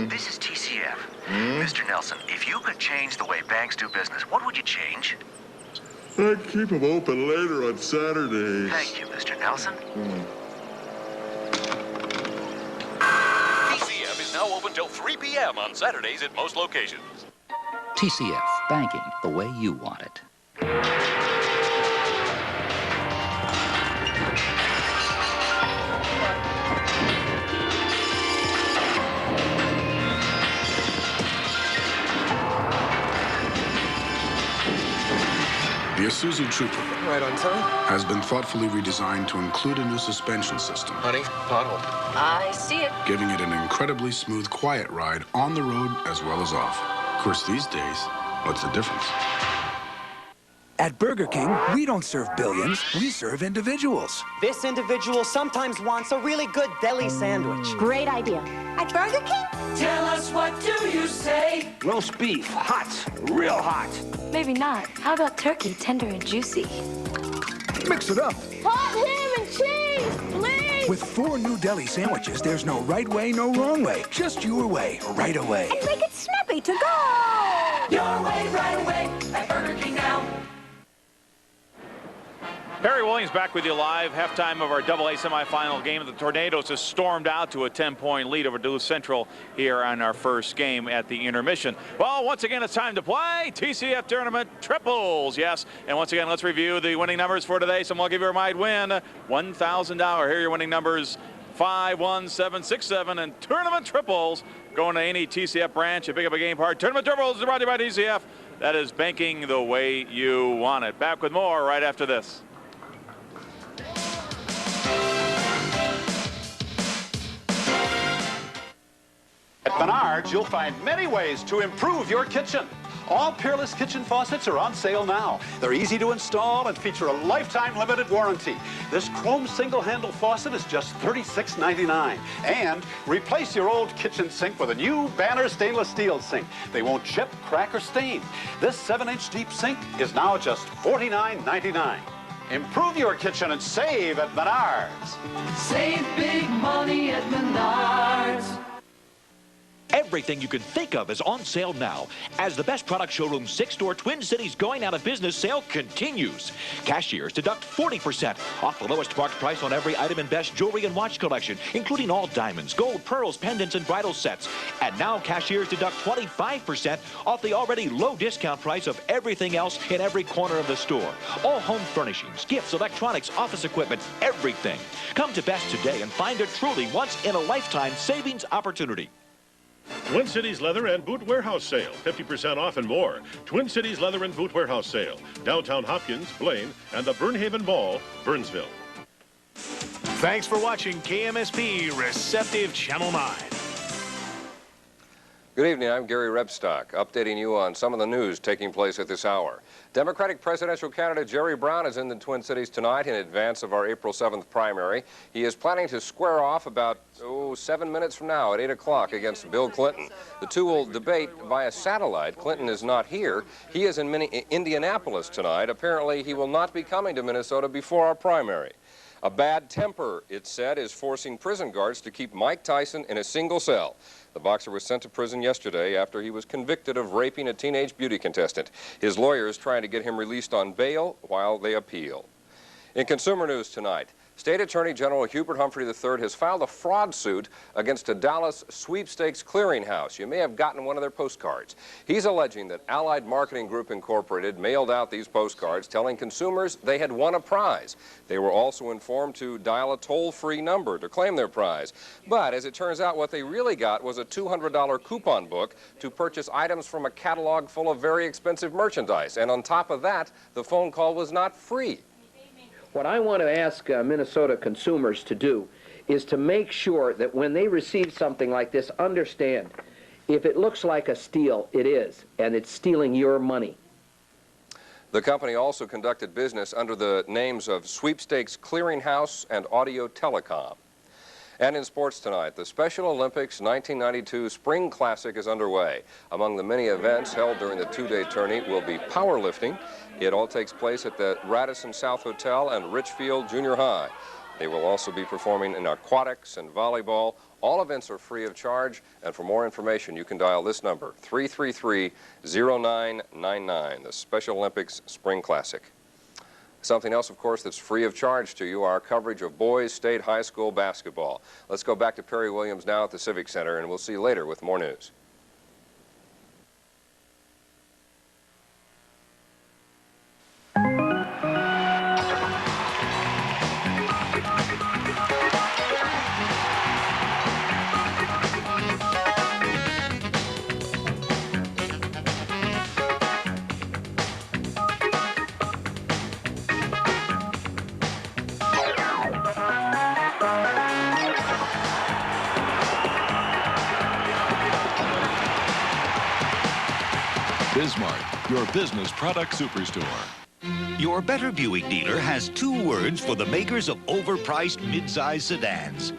This is TCF. Mr. Nelson, if you could change the way banks do business, what would you change? I'd keep them open later on Saturdays. Thank you, Mr. Nelson. TCF is now open till 3 p.m. on Saturdays at most locations. TCF, banking the way you want it. The Isuzu Trooper. Right on time. Has been thoughtfully redesigned to include a new suspension system. Honey, pothole. I see it. Giving it an incredibly smooth, quiet ride on the road as well as off. Of course, these days, what's the difference? At Burger King, we don't serve billions, we serve individuals. This individual sometimes wants a really good deli sandwich. Great idea. At Burger King? Tell us, what do you say? Roast beef, hot, real hot. Maybe not. How about turkey, tender and juicy? Mix it up. Hot ham and cheese, please! With 4 new deli sandwiches, there's no right way, no wrong way. Just your way, right away. And make it snappy to go! Your way, right away, at Burger King now. Perry Williams back with you live. Halftime of our AA semifinal game. The Tornadoes has stormed out to a 10-point lead over Duluth Central here on our first game at the intermission. Well, once again, it's time to play TCF Tournament Triples. Yes, and once again, let's review the winning numbers for today. Someone will give you a might win $1,000. Here are your winning numbers: 5, 1, 7, 6, 7, and Tournament Triples. Going to any TCF branch, a big up a game part. Tournament Triples is brought to you by TCF. That is banking the way you want it. Back with more right after this. Menards, you'll find many ways to improve your kitchen. All Peerless kitchen faucets are on sale now. They're easy to install and feature a lifetime limited warranty. This chrome single-handle faucet is just $36.99. And replace your old kitchen sink with a new Banner stainless steel sink. They won't chip, crack, or stain. This 7-inch deep sink is now just $49.99. Improve your kitchen and save at Menards. Save big money at Menards. Everything you can think of is on sale now as the Best Product Showroom 6-store Twin Cities Going Out of Business sale continues. Cashiers deduct 40% off the lowest marked price on every item in Best jewelry and watch collection, including all diamonds, gold, pearls, pendants, and bridal sets. And now cashiers deduct 25% off the already low discount price of everything else in every corner of the store. All home furnishings, gifts, electronics, office equipment, everything. Come to Best today and find a truly once-in-a-lifetime savings opportunity. Twin Cities Leather and Boot Warehouse Sale. 50% off and more. Twin Cities Leather and Boot Warehouse Sale. Downtown Hopkins, Blaine, and the Burnhaven Mall, Burnsville. Thanks for watching KMSP Receptive Channel 9. Good evening, I'm Gary Rebstock, updating you on some of the news taking place at this hour. Democratic presidential candidate Jerry Brown is in the Twin Cities tonight in advance of our April 7th primary. He is planning to square off about, 7 minutes from now at 8 o'clock against Bill Clinton. The two will debate via satellite. Clinton is not here. He is in Indianapolis tonight. Apparently, he will not be coming to Minnesota before our primary. A bad temper, it said, is forcing prison guards to keep Mike Tyson in a single cell. The boxer was sent to prison yesterday after he was convicted of raping a teenage beauty contestant. His lawyer is trying to get him released on bail while they appeal. In consumer news tonight, State Attorney General Hubert Humphrey III has filed a fraud suit against a Dallas sweepstakes clearinghouse. You may have gotten one of their postcards. He's alleging that Allied Marketing Group Incorporated mailed out these postcards telling consumers they had won a prize. They were also informed to dial a toll-free number to claim their prize. But as it turns out, what they really got was a $200 coupon book to purchase items from a catalog full of very expensive merchandise. And on top of that, the phone call was not free. What I want to ask Minnesota consumers to do is to make sure that when they receive something like this, understand, if it looks like a steal, it is, and it's stealing your money. The company also conducted business under the names of Sweepstakes Clearinghouse and Audio Telecom. And in sports tonight, the Special Olympics 1992 Spring Classic is underway. Among the many events held during the two-day tourney will be powerlifting. It all takes place at the Radisson South Hotel and Richfield Junior High. They will also be performing in aquatics and volleyball. All events are free of charge, and for more information, you can dial this number, 333-0999, the Special Olympics Spring Classic. Something else, of course, that's free of charge to you, our coverage of boys state high school basketball. Let's go back to Perry Williams now at the Civic Center, and we'll see you later with more news. Bismarck, your business product superstore. Your Better Buick dealer has 2 words for the makers of overpriced midsize sedans.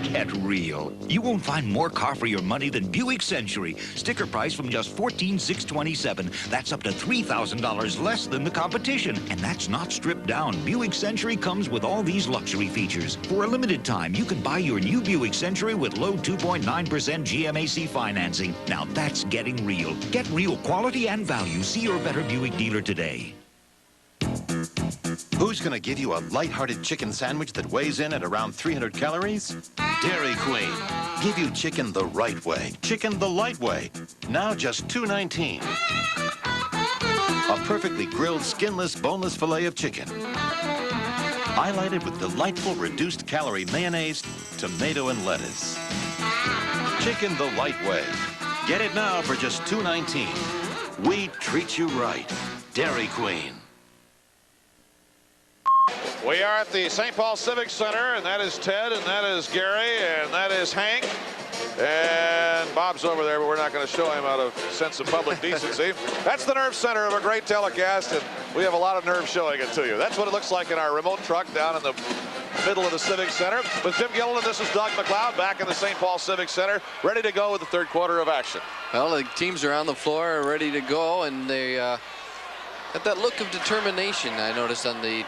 Get real. You won't find more car for your money than Buick Century. Sticker price from just $14,627. That's up to $3,000 less than the competition. And that's not stripped down. Buick Century comes with all these luxury features. For a limited time, you can buy your new Buick Century with low 2.9% GMAC financing. Now that's getting real. Get real quality and value. See your Better Buick dealer today. Who's going to give you a light-hearted chicken sandwich that weighs in at around 300 calories? Dairy Queen. Give you chicken the right way. Chicken the light way. Now just $2.19. A perfectly grilled, skinless, boneless filet of chicken. Highlighted with delightful reduced-calorie mayonnaise, tomato, and lettuce. Chicken the light way. Get it now for just $2.19. We treat you right. Dairy Queen. We are at the St. Paul Civic Center, and that is Ted, and that is Gary, and that is Hank. And Bob's over there, but we're not going to show him out of sense of public decency. That's the nerve center of a great telecast, and we have a lot of nerve showing it to you. That's what it looks like in our remote truck down in the middle of the Civic Center. With Jim Gilliland, this is Doug McLeod back in the St. Paul Civic Center, ready to go with the third quarter of action. Well, the teams are on the floor, ready to go, and they got that look of determination I noticed on the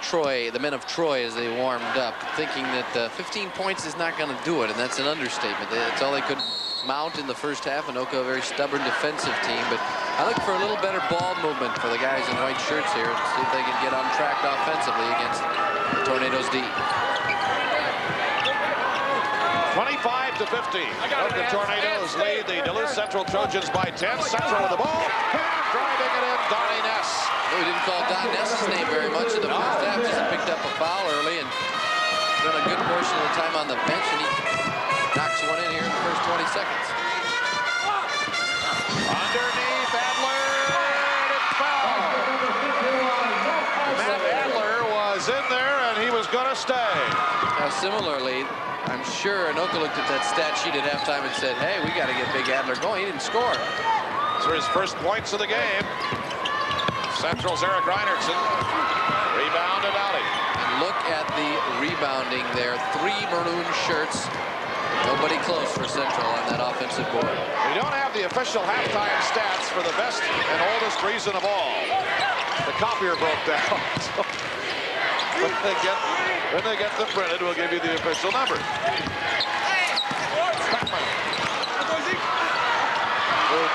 men of Troy as they warmed up, thinking that 15 points is not going to do it, and that's an understatement. That's all they could mount in the first half. Anoka, a very stubborn defensive team, but I look for a little better ball movement for the guys in white shirts here and see if they can get on track offensively against the Tornadoes D. 25 to 15. The Tornadoes lead the Duluth Central Trojans by 10. Central with the ball. Driving it in, Donnie Ness. We didn't call Don Ness's name very much in the first half. Just picked up a foul early and spent a good portion of the time on the bench, and he knocks one in here in the first 20 seconds. Underneath Adler, and it fell. Matt Adler was in there, and he was going to stay. Now, similarly, I'm sure Anoka looked at that stat sheet at halftime and said, hey, we got to get Big Adler going. He didn't score. These are his first points of the game. Central's Eric Reinertsen. Rebounded out. And look at the rebounding there. 3 maroon shirts. Nobody close for Central on that offensive board. We don't have the official halftime stats for the best and oldest reason of all. The copier broke down. So when they get them printed, we'll give you the official number.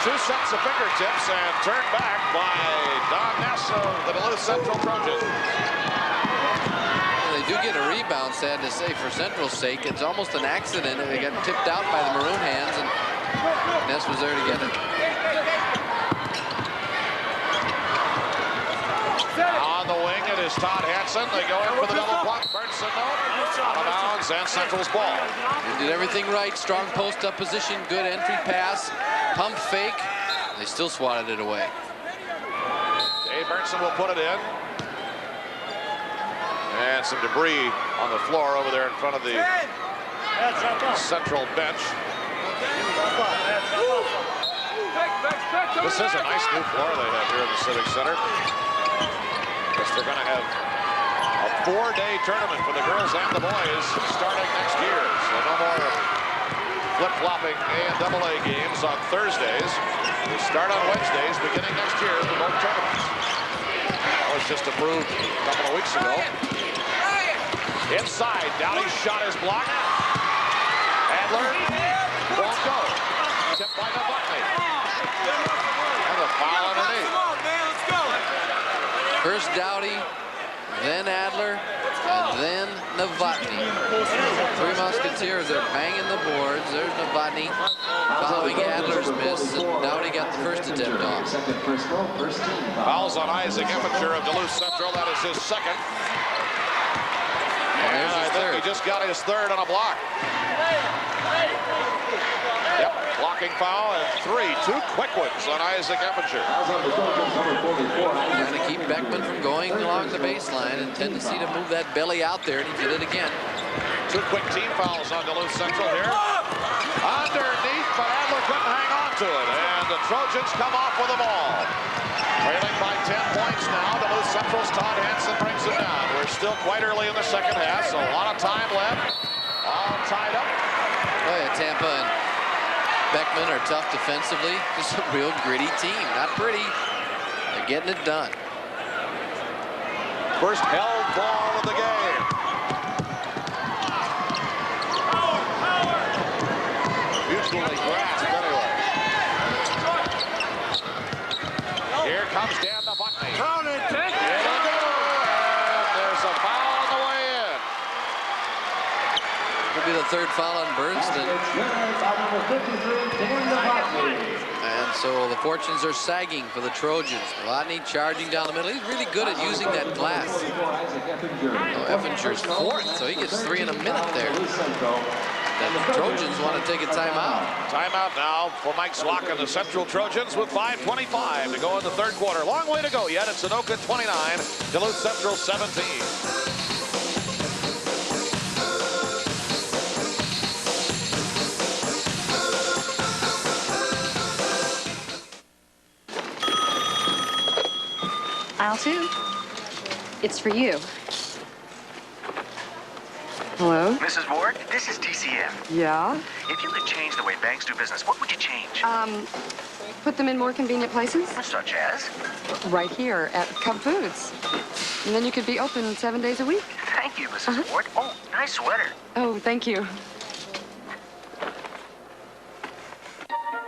Two sets of fingertips and turned back by Don Ness of the Duluth Central Trojans. Well, they do get a rebound, sad to say, for Central's sake. It's almost an accident. They got tipped out by the maroon hands, and Ness was there to get it. On the wing, it is Todd Hansen. They go in for the double block. Berntsen, out of bounds, and Central's ball. They did everything right. Strong post-up position, good entry pass. Pump fake. They still swatted it away. Dave Berntsen will put it in. And some debris on the floor over there in front of the Central bench. This is a nice new floor they have here in the Civic Center. Guess they're going to have a 4-day tournament for the girls and the boys starting next year. So no more flip-flopping A&AA games on Thursdays. They start on Wednesdays beginning next year for both tournaments. That was just approved a couple of weeks ago. Inside, Downey's shot is blocked. Adler won't go. Tipped by Novotny. And a foul underneath. First Dowdy, then Adler, and then Novotny. 3 Musketeers are banging the boards. There's Novotny following Adler's miss, and Dowdy got the first attempt off. Fouls on Isaac Eppinger of Duluth Central. That is his second. And I think he just got his third on a block. Yep, blocking foul and 2 quick ones on Isaac Eppinger. Trying to keep Beckman from going along the baseline, and tendency to move that belly out there, and he did it again. 2 quick team fouls on Duluth Central here. Underneath, but Adler couldn't hang on to it, and the Trojans come off with the ball. Trailing by 10 points now. Duluth Central's Todd Hansen brings it down. We're still quite early in the second half, so a lot of time left. All tied up. Oh yeah, Tampa and Beckman are tough defensively. Just a real gritty team. Not pretty. They're getting it done. First held ball of the game. Mutually grasped anyway. Here comes Dan Novotny. It'll do, and there's a foul on the way in. Could be the 3rd foul on Bernston. And so the fortunes are sagging for the Trojans. Novotny charging down the middle. He's really good at using that glass. Oh, Effenger's 4th, so he gets 3 in a minute there. And the Trojans want to take a timeout. Timeout now for Mike Zwock and the Central Trojans with 5:25 to go in the third quarter. Long way to go yet. It's Anoka 29, Duluth Central 17. Aisle 2. It's for you. Hello? Mrs. Ward, this is TCF. Yeah? If you could change the way banks do business, what would you change? Put them in more convenient places? Such as? Right here at Cub Foods. And then you could be open 7 days a week. Thank you, Mrs. Ward. Oh, nice sweater. Oh, thank you.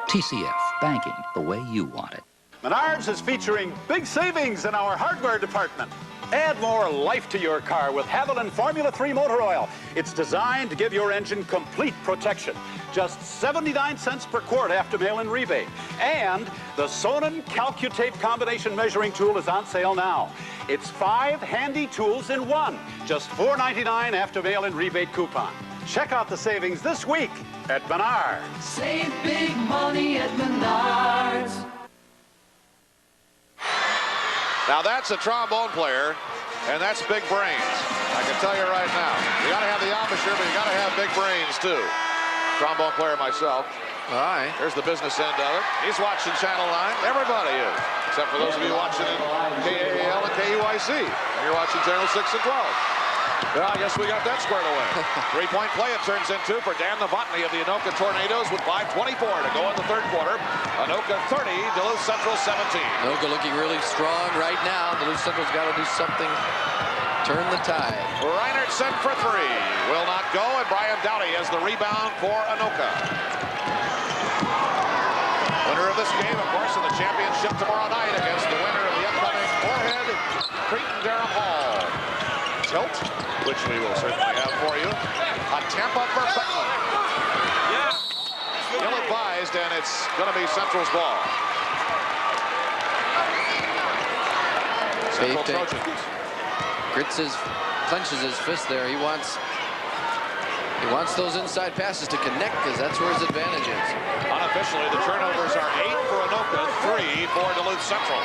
TCF, banking the way you want it. Menards is featuring big savings in our hardware department. Add more life to your car with Haviland Formula 3 motor oil. It's designed to give your engine complete protection. Just 79 cents per quart after mail-in rebate. And the Sonnen Calcutape combination measuring tool is on sale now. It's 5 handy tools in one. Just $4.99 after mail-in rebate coupon. Check out the savings this week at Menards. Save big money at Menards. Now that's a trombone player, and that's big brains. I can tell you right now. You got to have the embouchure, but you got to have big brains too. Trombone player myself. All right. There's the business end of it. He's watching Channel 9. Everybody is, except for those of you watching in KAAL and KUIC. You're watching Channel 6 and 12. Well, I guess we got that squared away. 3-point play it turns into for Dan Novotny of the Anoka Tornadoes with 5:24 to go in the third quarter. Anoka 30, Duluth Central 17. Anoka looking really strong right now. Duluth Central's got to do something. Turn the tide. Reinertsen for three. Will not go, and Brian Dowdy has the rebound for Anoka. Winner of this game, of course, in the championship tomorrow night against the winner of the upcoming Moorhead Creighton-Durham Hall tilt, which we will certainly have for you. A Tampa for Beckman. Ill-advised, and it's going to be Central's ball. Central Trojans. Clenches his fist there. He wants those inside passes to connect because that's where his advantage is. Unofficially, the turnovers are 8 for Anoka, 3 for Duluth Central.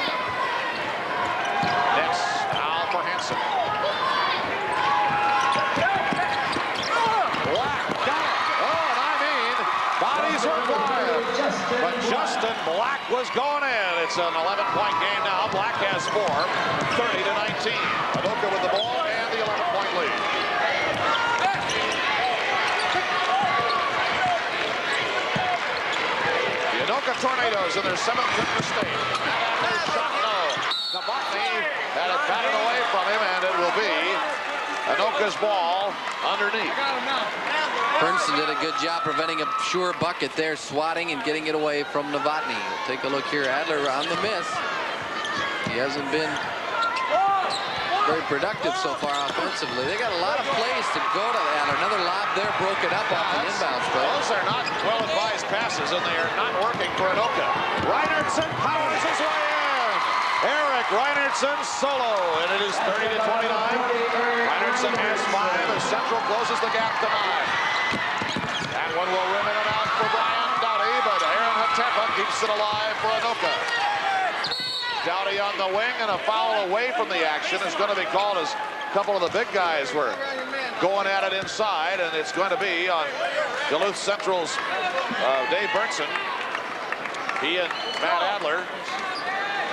Next, foul for Hansen. Bodies are flying, but Justin Black was going in. It's an 11-point game now. Black has 4, 30-19. Anoka with the ball and the 11-point lead. The Anoka Tornadoes in their 7th win in the state. Shot low. Novotny had it batted away from him, and it will be Anoka's ball underneath. Princeton did a good job preventing a sure bucket there, swatting and getting it away from Novotny. We'll take a look here. Adler on the miss. He hasn't been very productive so far offensively. They got a lot of plays to go to Adler. Another lob there broken up off the inbounds play. Those are not well-advised passes, and they are not working for Anoka. Reinertsen powers his way in. Eric Reinertsen solo, and it is 30-29. Reinertsen has 5 as Central closes the gap to 9. That one will rim it out for Brian Dowdy, but Aaron Hatepa keeps it alive for Anoka. Dowdy on the wing, and a foul away from the action is going to be called as a couple of the big guys were going at it inside, and it's going to be on Duluth Central's Dave Burnson. He and Matt Adler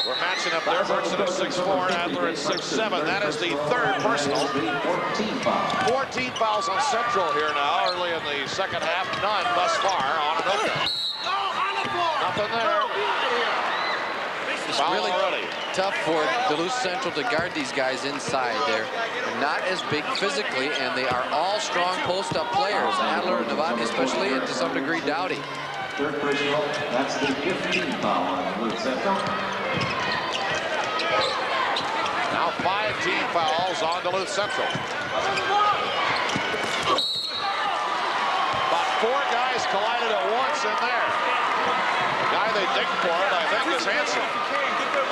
were matching up there. Burnson at 6'4", Adler at 6'7". That is the third personal. 14 fouls on Central here now, early in the second half. None thus far on Anoka. Nothing there. It's really tough for Duluth Central to guard these guys inside. They're not as big physically, and they are all strong post-up players. Adler and Novotny especially, and to some degree Dowdy. Third personal, that's the 15th foul on Duluth Central. Now 5 team fouls on Duluth Central. About 4 guys collided at once in there. The guy they dinged for it, I think, is Hansen.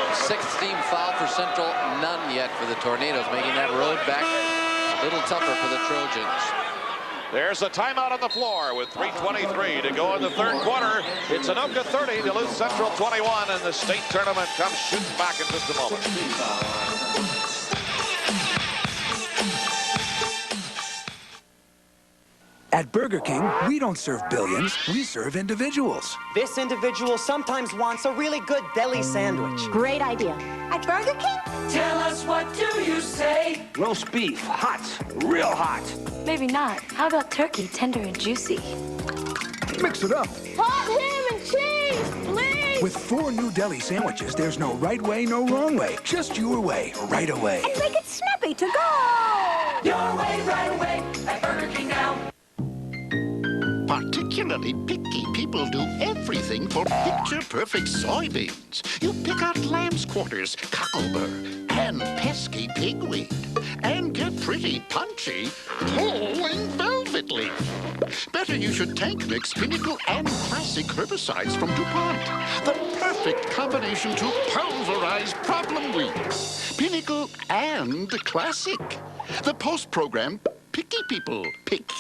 6th team foul for Central, none yet for the Tornadoes, making that road back a little tougher for the Trojans. There's a timeout on the floor with 3:23 to go in the third quarter. It's Anoka 30, Duluth Central 21, and the state tournament comes shooting back in just a moment. At Burger King, we don't serve billions, we serve individuals. This individual sometimes wants a really good deli sandwich. Great idea. At Burger King, Tell us, what do you say? Roast beef, hot, real hot. Maybe not. How about turkey, tender and juicy? Mix it up. Hot ham and cheese, please! With 4 new deli sandwiches, there's no right way, no wrong way. Just your way, right away. And make it snappy to go! Your way, right away, at Burger King now. Particularly picky people do everything for picture-perfect soybeans. You pick out lamb's quarters, cocklebur, and pesky pigweed, and get pretty punchy pulling velvet leaf. Better you should tank mix Pinnacle and Classic herbicides from DuPont. The perfect combination to pulverize problem weeds. Pinnacle and Classic. The post-program picky people pick.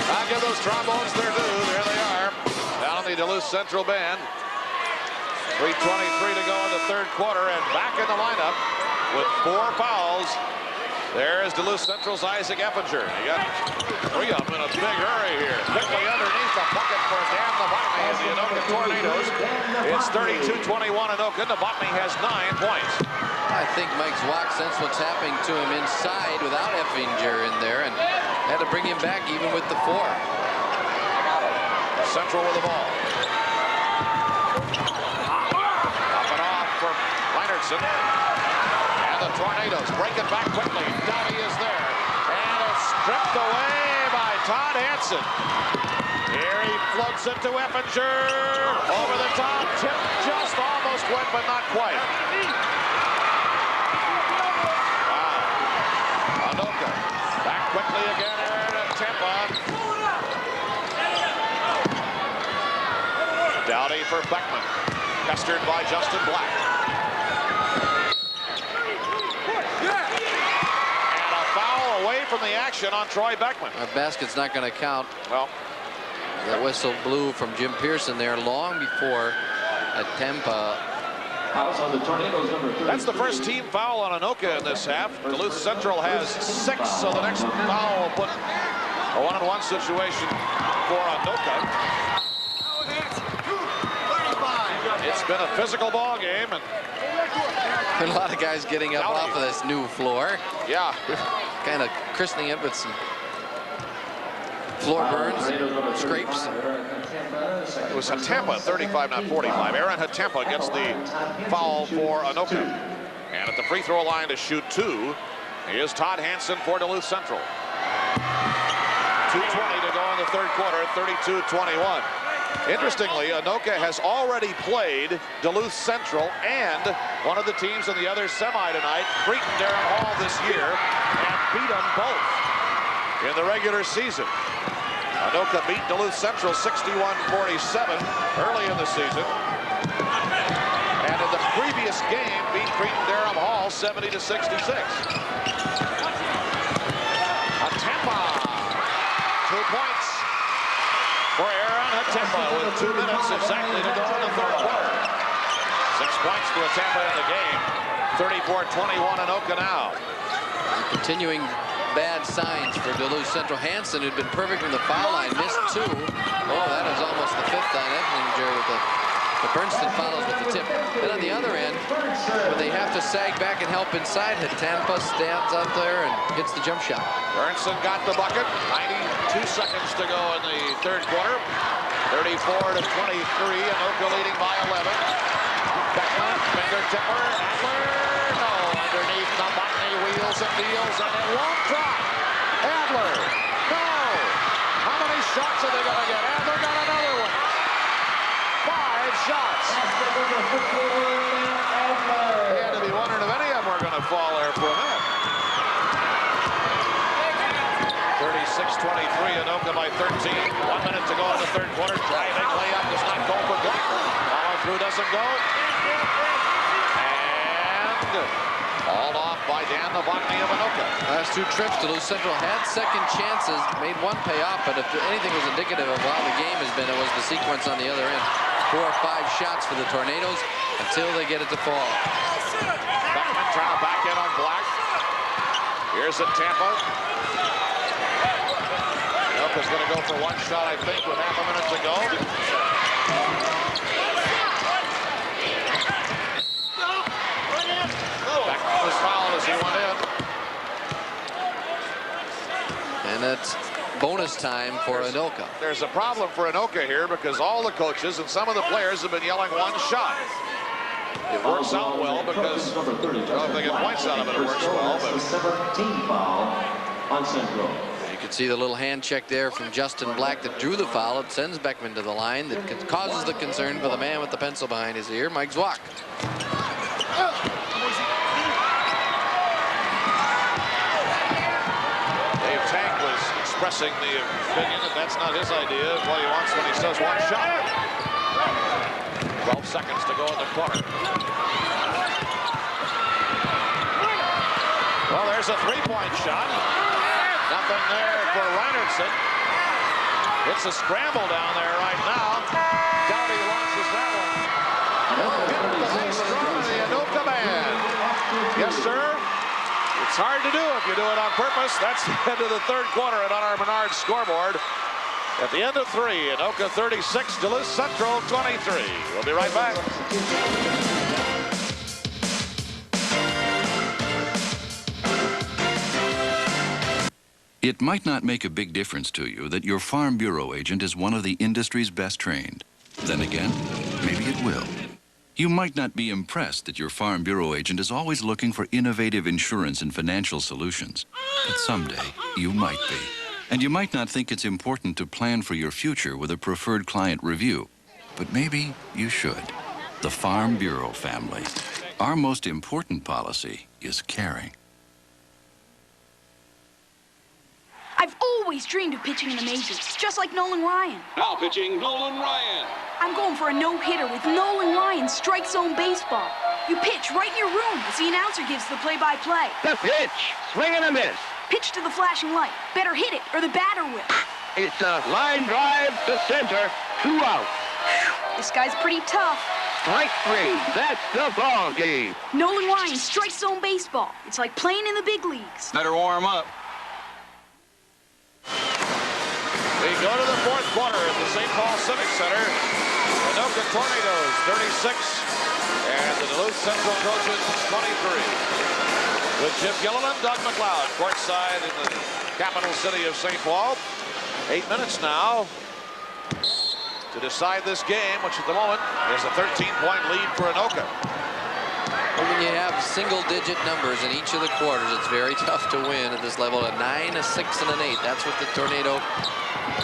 I'll give those trombones their due. There they are, down on the Duluth Central band. 3:23 to go in the third quarter, and back in the lineup with 4 fouls. There's Duluth Central's Isaac Effinger. He got 3 of them in a big hurry here. Quickly underneath the bucket for Dan Novotny as the Anoka Tornadoes. It's 32-21 Anoka. Novotny has 9 points. I think Mike Zwak sensed what's happening to him inside without Effinger in there and had to bring him back even with the 4. Central with the ball. Up and off for Reinertson. And the Tornadoes break it back quickly. Downey is there. And it's stripped away by Todd Hansen. Here he floats it to Effinger. Over the top. Tip just almost went, but not quite. Anoka, back quickly again here at Tampa. Dowdy for Beckman, pestered by Justin Black. And a foul away from the action on Troy Beckman. Our basket's not going to count. Well, the whistle blew from Jim Pearson there long before at Tampa. That's the first team foul on Anoka in this half. Duluth Central has 6, so the next foul will put a 1-on-1 situation for Anoka. It's been a physical ball game, and A lot of guys getting up off of this new floor. Yeah. Kind of christening it with some floor burns, scrapes. It was Hatempa, 35, not 45. Aaron Hatempa gets the foul for Anoka. And at the free throw line to shoot 2 is Todd Hansen for Duluth Central. 2:20 to go in the third quarter, 32-21. Interestingly, Anoka has already played Duluth Central and one of the teams in the other semi tonight, Cretin-Derham Hall, this year, and beat them both in the regular season. Anoka beat Duluth Central 61-47 early in the season. And in the previous game, beat Cretin-Derham Hall 70-66. Hatempa, 2 points for Aaron Hatempa with 2 minutes exactly to go in the third quarter. 6 points for Hatempa in the game. 34-21 Anoka now. Continuing bad signs for Duluth Central. Hansen, who'd been perfect from the foul line, missed 2. Oh, that is almost the 5th on Effinger with the Bernston follows with the tip. Then on the other end, when they have to sag back and help inside, Hatempa stands up there and hits the jump shot. Bernston got the bucket. 92 seconds to go in the third quarter. 34-23. Anoka leading by 11. Beckman, finger tipper. Adler, no, underneath the Novotny, wheels and deals, and it won't drop. Adler, no. How many shots are they going to get? Adler got another one. 5 shots. He had to be wondering if any of them were going to fall there for a minute. 36-23, Anoka by 13. 1 minute to go in the third quarter. Driving layup does not go for Blackman. Follow through doesn't go. And hauled off by Dan Novotny of Anoka. Last 2 trips, Duluth Central had second chances, made 1 pay off, but if anything was indicative of how the game has been, it was the sequence on the other end. 4 or 5 shots for the Tornadoes until they get it to fall. Beckman trying to back in on Black. Here's at Tampa. Anoka's going to go for 1 shot, I think, with half a minute to go. that's bonus time for Anoka. There's a problem for Anoka here because all the coaches and some of the players have been yelling one shot. It works out well because, well, if they get points out of it, it works well. But you can see the little hand check there from Justin Black that drew the foul. It sends Beckman to the line. That causes the concern for the man with the pencil behind his ear, Mike Zwack. Dave Tank was expressing the opinion that that's not his idea of what he wants when he says one shot. 12 seconds to go in the quarter. Well, there's a three-point shot. Nothing there for Reinertsen. It's a scramble down there right now. Dowdy launches that one. The Anoka man. Yes, sir. It's hard to do if you do it on purpose. That's the end of the third quarter and on our Menard scoreboard. At the end of 3, Anoka 36, Duluth Central 23. We'll be right back. It might not make a big difference to you that your Farm Bureau agent is one of the industry's best trained. Then again, maybe it will. You might not be impressed that your Farm Bureau agent is always looking for innovative insurance and financial solutions. But someday, you might be. And you might not think it's important to plan for your future with a preferred client review. But maybe you should. The Farm Bureau family. Our most important policy is caring. I've always dreamed of pitching in the majors, just like Nolan Ryan. Now pitching Nolan Ryan. I'm going for a no-hitter with Nolan Ryan strike zone baseball. You pitch right in your room as the announcer gives the play-by-play. The pitch. Swing and a miss. Pitch to the flashing light. Better hit it or the batter will. It's a line drive to center. 2 out. This guy's pretty tough. Strike 3. That's the ball game. Nolan Ryan strike zone baseball. It's like playing in the big leagues. Better warm up. We go to the fourth quarter at the St. Paul Civic Center. Anoka Tornadoes 36 and the Duluth Central Trojans 23. With Jim Gilliland, Doug McLeod courtside in the capital city of St. Paul. 8 minutes now to decide this game, which at the moment is a 13-point lead for Anoka. When you have single-digit numbers in each of the quarters, it's very tough to win at this level. A 9, a 6, and an 8. That's what the Tornado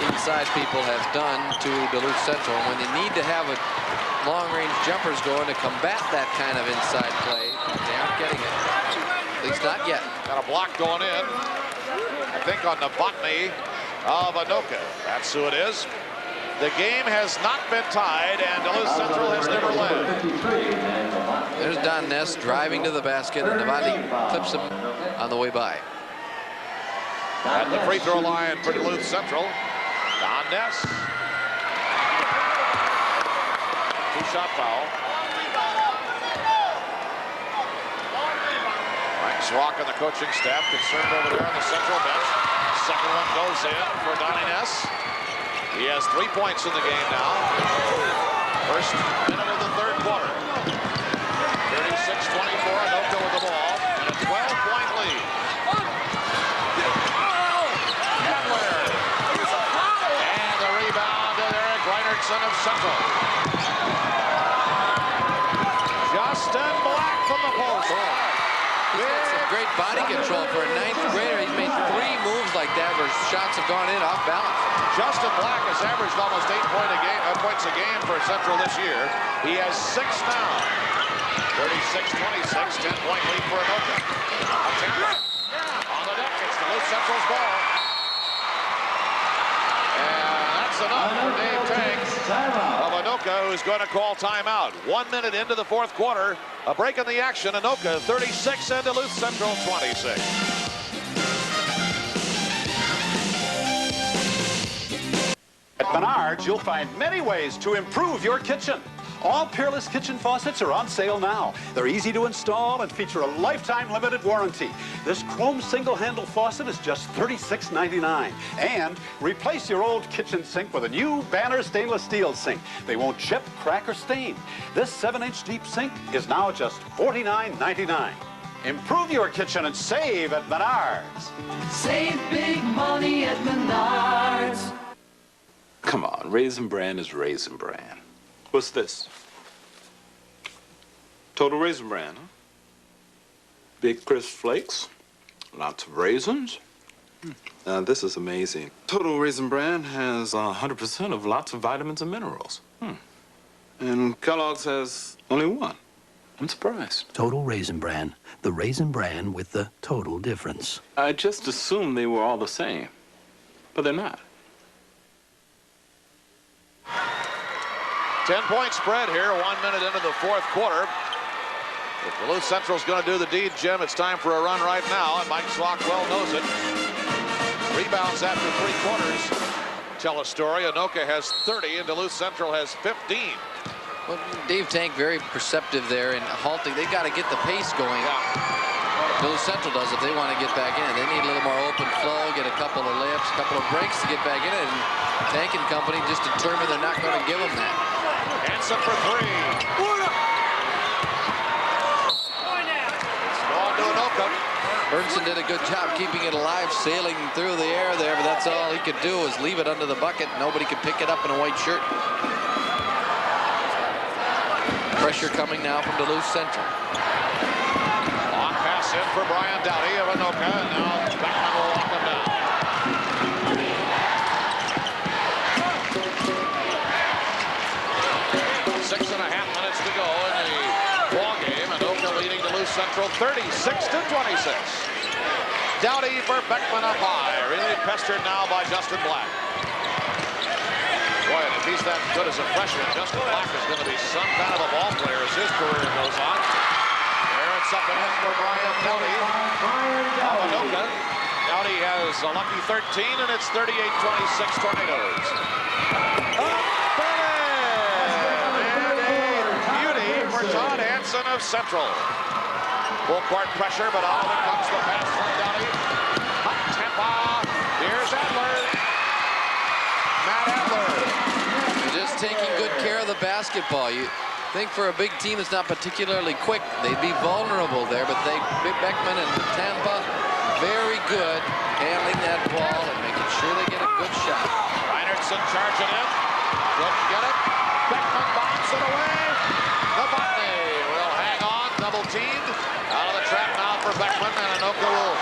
inside people have done to Duluth Central. When they need to have a long-range jumpers going to combat that kind of inside play, they aren't getting it. At least not yet. Got a block going in, I think on the botany of Anoka. That's who it is. The game has not been tied, and Duluth Central has never led. There's Don Ness driving to the basket, and Navati clips him on the way by. At the free throw line for Duluth Central, Don Ness. Two-shot foul. Frank Zwack and the coaching staff concerned over there on the Central bench. Second one goes in for Donnie Ness. He has 3 points in the game now. First minute of the third quarter. 36-24, Anoka with the ball. And a 12-point lead. Adler. And the rebound to Eric Reinertsen of Central. Justin Black from the post. He's got some great body control for a 9th grader. He's made 3 moves like that where shots have gone in off balance. Justin Black has averaged almost 8 points a game for Central this year. He has 6 now. 36-26, 10-point lead for Anoka. On the deck, it's Duluth Central's ball. And that's enough for Dave Tank of Anoka, who's going to call timeout. 1 minute into the fourth quarter. A break in the action. Anoka 36 and Duluth Central 26. At Menards, you'll find many ways to improve your kitchen. All Peerless kitchen faucets are on sale now. They're easy to install and feature a lifetime limited warranty. This chrome single-handle faucet is just $36.99. And replace your old kitchen sink with a new Banner stainless steel sink. They won't chip, crack, or stain. This 7-inch deep sink is now just $49.99. Improve your kitchen and save at Menards. Save big money at Menards. Come on, Raisin Bran is Raisin Bran. What's this? Total Raisin Bran, huh? Big crisp flakes, lots of raisins. This is amazing. Total Raisin Bran has 100% of lots of vitamins and minerals. And Kellogg's has only one. I'm surprised. Total Raisin Bran. The Raisin Bran with the total difference. I just assumed they were all the same, but they're not. 10-point spread here, 1 minute into the fourth quarter. If Duluth Central's going to do the deed, Jim, it's time for a run right now, and Mike Swockwell knows it. Rebounds after 3 quarters tell a story. Anoka has 30, and Duluth Central has 15. Well, Dave Tank very perceptive there in halting. They got to get the pace going. Duluth Central does if they want to get back in. They need a little more open flow, get a couple of layups, a couple of breaks to get back in it. And Tank and company just determined they're not going to give them that. Hansen for 3. It's going to Anoka. Burnson did a good job keeping it alive, sailing through the air there, but that's all he could do is leave it under the bucket. Nobody could pick it up in a white shirt. Pressure coming now from Duluth Central. Long pass in for Brian Dowdy of Anoka, and now Beckman will walk him down. 6.5 minutes to go in the ball game. Anoka leading Duluth Central 36-26. Dowdy for Beckman up high. Really pestered now by Justin Black. Boy, and if he's that good as a freshman, Justin Black is going to be some kind of a ball player as his career goes on. There it's up and in for Brian Dowdy. Anoka. Dowdy has a lucky 13, and it's 38-26 Tornadoes. Up and in! And a beauty for Todd Hansen of Central. Full court pressure, but out of it comes the pass from Dowdy. Hot Tampa. Here's Adler. Matt Adler. Just taking good care of the basketball. You think for a big team that's not particularly quick, they'd be vulnerable there, but Beckman and Tampa, very good handling that ball and making sure they get a good shot. Reinertson charging in. Couldn't get it. Beckman bombs it away. Novotny will hang on, double teamed. Out of the trap now for Beckman, and Anoka will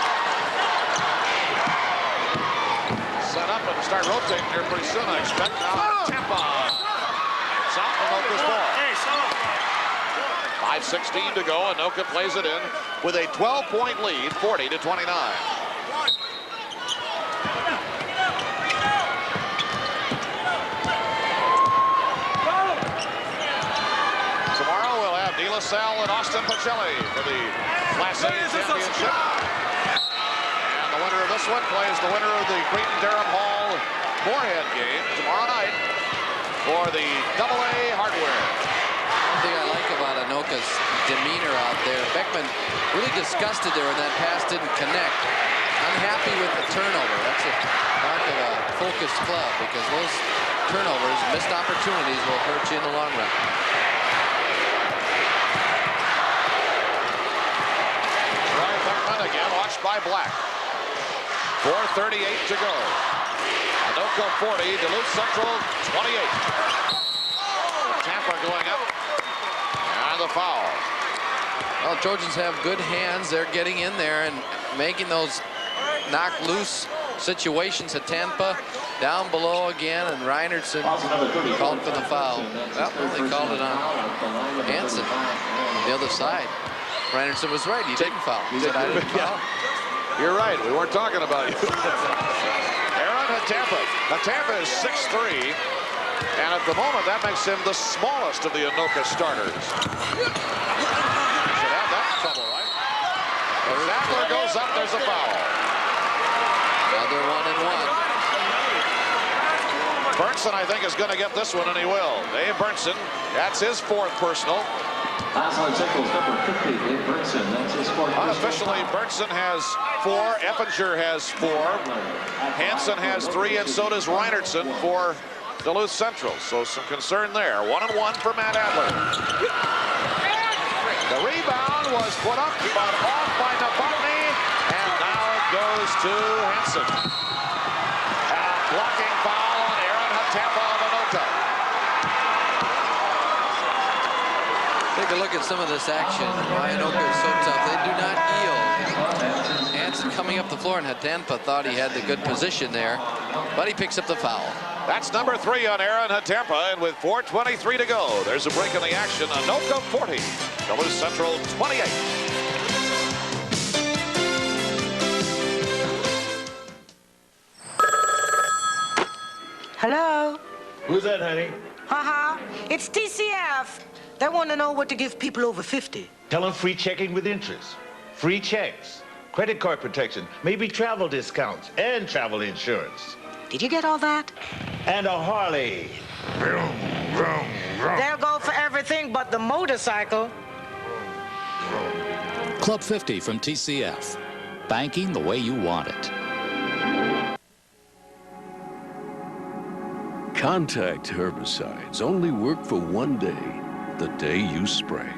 set up and start rotating here pretty soon, I expect. Now Tampa. South Anoka's ball. 5:16 to go. Anoka plays it in with a 12-point lead, 40-29. Tomorrow we'll have De La Salle and Austin Pacelli for the Class A championship. And the winner of this one plays the winner of the Creighton-Durham Hall Moorhead game tomorrow night for the AA hardware. One thing I like about Anoka's demeanor out there, Beckman really disgusted there when that pass didn't connect. Unhappy with the turnover. That's a mark of a focused club because those turnovers, missed opportunities, will hurt you in the long run. Brian Beckman again, watched by Black. 4:38 to go. Anoka 40, Duluth Central 28. Tampa going up. And the foul. Well, Trojans have good hands. They're getting in there and making those knock loose situations at Tampa. Down below again, and Reinertson called for the foul. Well, they called it on Hansen. The other side. Reinertson was right. He didn't foul. He said, I didn't foul. You're right. We weren't talking about you. Aaron Tampa. Now, Tampa is 6'3", and at the moment, that makes him the smallest of the Anoka starters. Should have that trouble, right? If Adler goes up, there's a foul. Another 1-and-1. Burnson, I think, is going to get this one, and he will. Dave Burnson, that's his 4th personal. Number 50, Dave Burnson. That's his 4th. Unofficially, Burnson has 4. Effinger has 4. Hansen has 3, and so does Reinertson for Duluth Central. So some concern there. 1-and-1 for Matt Adler. The rebound was put up, but off by Novotny, and now it goes to Hansen. And a blocking foul on Aaron Hatempa of Anoka. Take a look at some of this action. Why Anoka is so tough. They do not yield. Hansen coming up the floor, and Hatempa thought he had the good position there, but he picks up the foul. That's number 3 on Aaron Hatempa, and with 4:23 to go, there's a break in the action. Anoka 40, Duluth Central 28. Hello? Who's that, honey? It's TCF. They want to know what to give people over 50. Tell them free checking with interest. Free checks, credit card protection, maybe travel discounts, and travel insurance. Did you get all that? And a Harley. They'll go for everything but the motorcycle. Club 50 from TCF. Banking the way you want it. Contact herbicides only work for one day, the day you spray.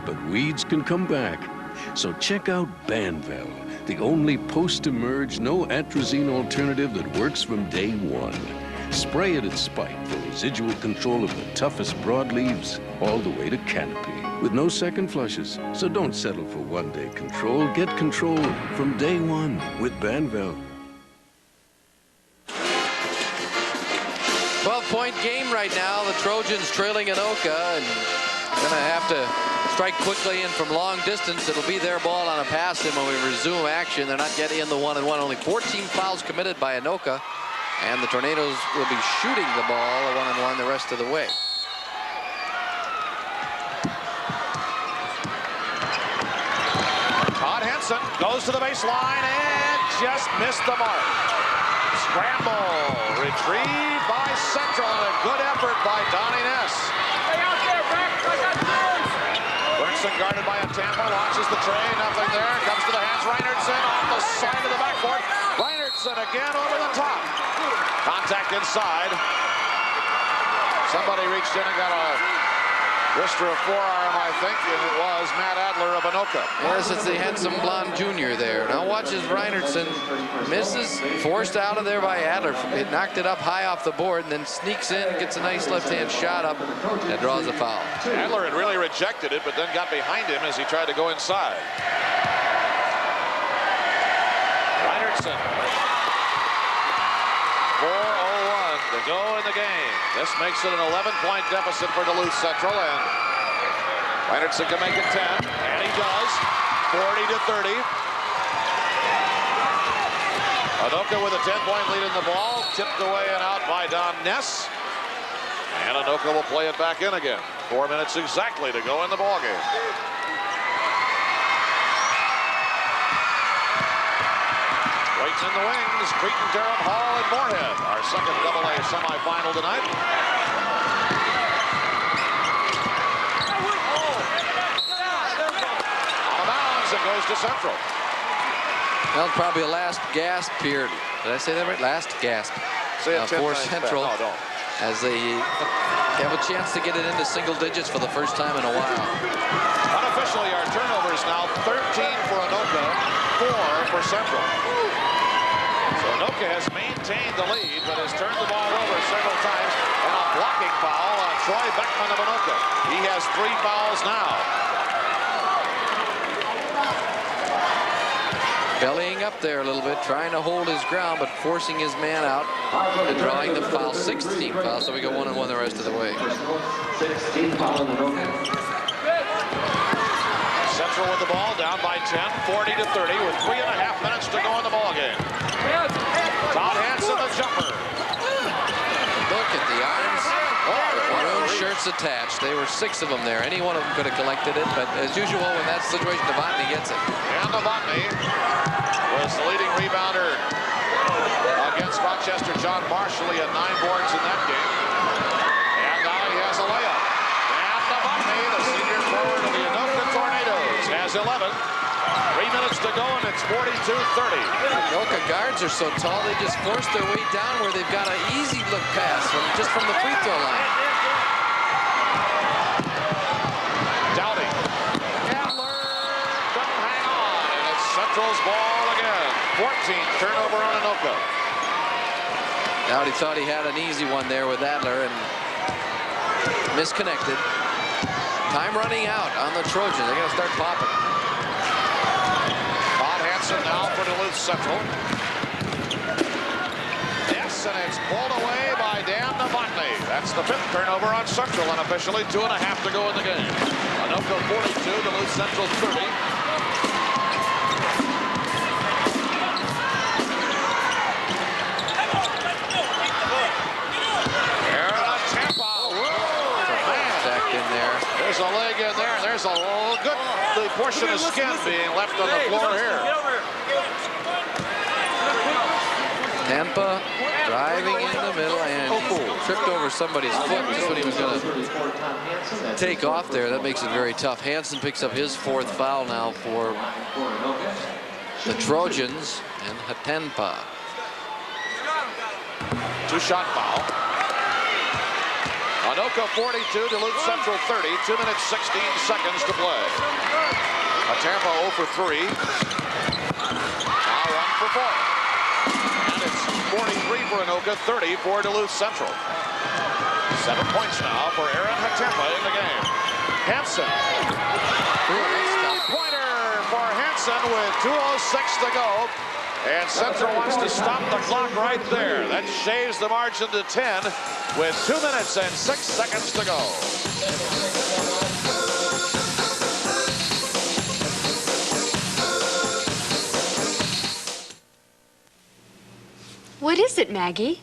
But weeds can come back, so check out Banvel, the only post-emerge, no atrazine alternative that works from day one. Spray it at spike for residual control of the toughest broadleaves, all the way to canopy, with no second flushes. So don't settle for one-day control. Get control from day one with Banvel. 12-point game right now. The Trojans trailing Anoka, and gonna have to strike quickly and from long distance. It'll be their ball on a pass, and when we resume action, they're not getting in the 1-and-1. Only 14 fouls committed by Anoka, and the Tornadoes will be shooting the ball a 1-and-1 the rest of the way. Todd Henson goes to the baseline and just missed the mark. Scramble, retrieved by Central, and a good effort by Donnie Ness. Stay out there, Beck. Bernson guarded by Hatempa, launches the tray, nothing there, comes to the hands, Reinertsen off the side of the backboard. Reinertsen again over the top. Contact inside. Somebody reached in and got a wrist or a forearm, I think, and it was Matt Adler of Anoka. Yes, it's the handsome blonde junior there. Now watch as Reinertsen misses, forced out of there by Adler. It knocked it up high off the board and then sneaks in, gets a nice left-hand shot up and draws a foul. Adler had really rejected it, but then got behind him as he tried to go inside. Reinertsen. 4:01 to go in the game. This makes it an 11-point deficit for Duluth Central, and Reinertsen can make it 10, and he does. 40-30. Anoka with a 10-point lead in the ball, tipped away and out by Don Ness, and Anoka will play it back in again. 4 minutes exactly to go in the ballgame. Waits in the wings, Cretan, Durham, Hall, and Moorhead. Our second AA semifinal tonight. Out of bounds, it goes to Central. Well, probably a last gasp here. Did I say that right? Last gasp. Say it 10 for times Central. fast. No, don't. As they have a chance to get it into single digits for the first time in a while. Unofficially, our turnovers now 13 for Anoka, 4 for Central. So Anoka has maintained the lead, but has turned the ball over several times, and a blocking foul on Troy Beckman of Anoka. He has 3 fouls now. Bellying up there a little bit, trying to hold his ground, but forcing his man out and drawing the foul. 16 fouls, so we go 1-and-1 the rest of the way. 16 foul on Anoka. Central with the ball, down by 10, 40-30, with 3.5 minutes to go in the ballgame. Todd Hansen, the jumper. Look at the arms. Maroon shirts attached. There were 6 of them there. Any one of them could have collected it, but as usual, in that situation, Novotny gets it. And Novotny was the leading rebounder against Rochester. John Marshall, he had 9 boards in that game. And now he has a layup. And Novotny, the senior forward of the Anoka Tornadoes, has 11. 3 minutes to go, and it's 42-30. Anoka guards are so tall, they just force their way down where they've got an easy look pass just from the free throw line. Dowdy Central's ball again. 14th turnover on Anoka. Dowdy thought he had an easy one there with Adler and misconnected. Time running out on the Trojans. They got to start popping. Todd Hansen now for Duluth Central. Yes, and it's pulled away by Dan Novotny. That's the 5th turnover on Central, and officially 2.5 to go in the game. Anoka 42, Duluth Central 30. There's a leg in there. There's a good portion of skin being left on the floor here. Tampa driving in the middle and tripped over somebody's foot just when he was going to take off there. That makes it very tough. Hansen picks up his 4th foul now for the Trojans and Hatenpa. 2-shot foul. Anoka 42, Duluth Central 30, 2 minutes 16 seconds to play. Tampa 0 for 3. Now 1 for 4. And it's 43 for Anoka, 30 for Duluth Central. 7 points now for Aaron Hatempa in the game. Hansen. Pointer for Hansen with 2:06 to go. And Central wants to stop the clock right there. That shaves the margin to 10 with 2 minutes and 6 seconds to go. What is it, Maggie?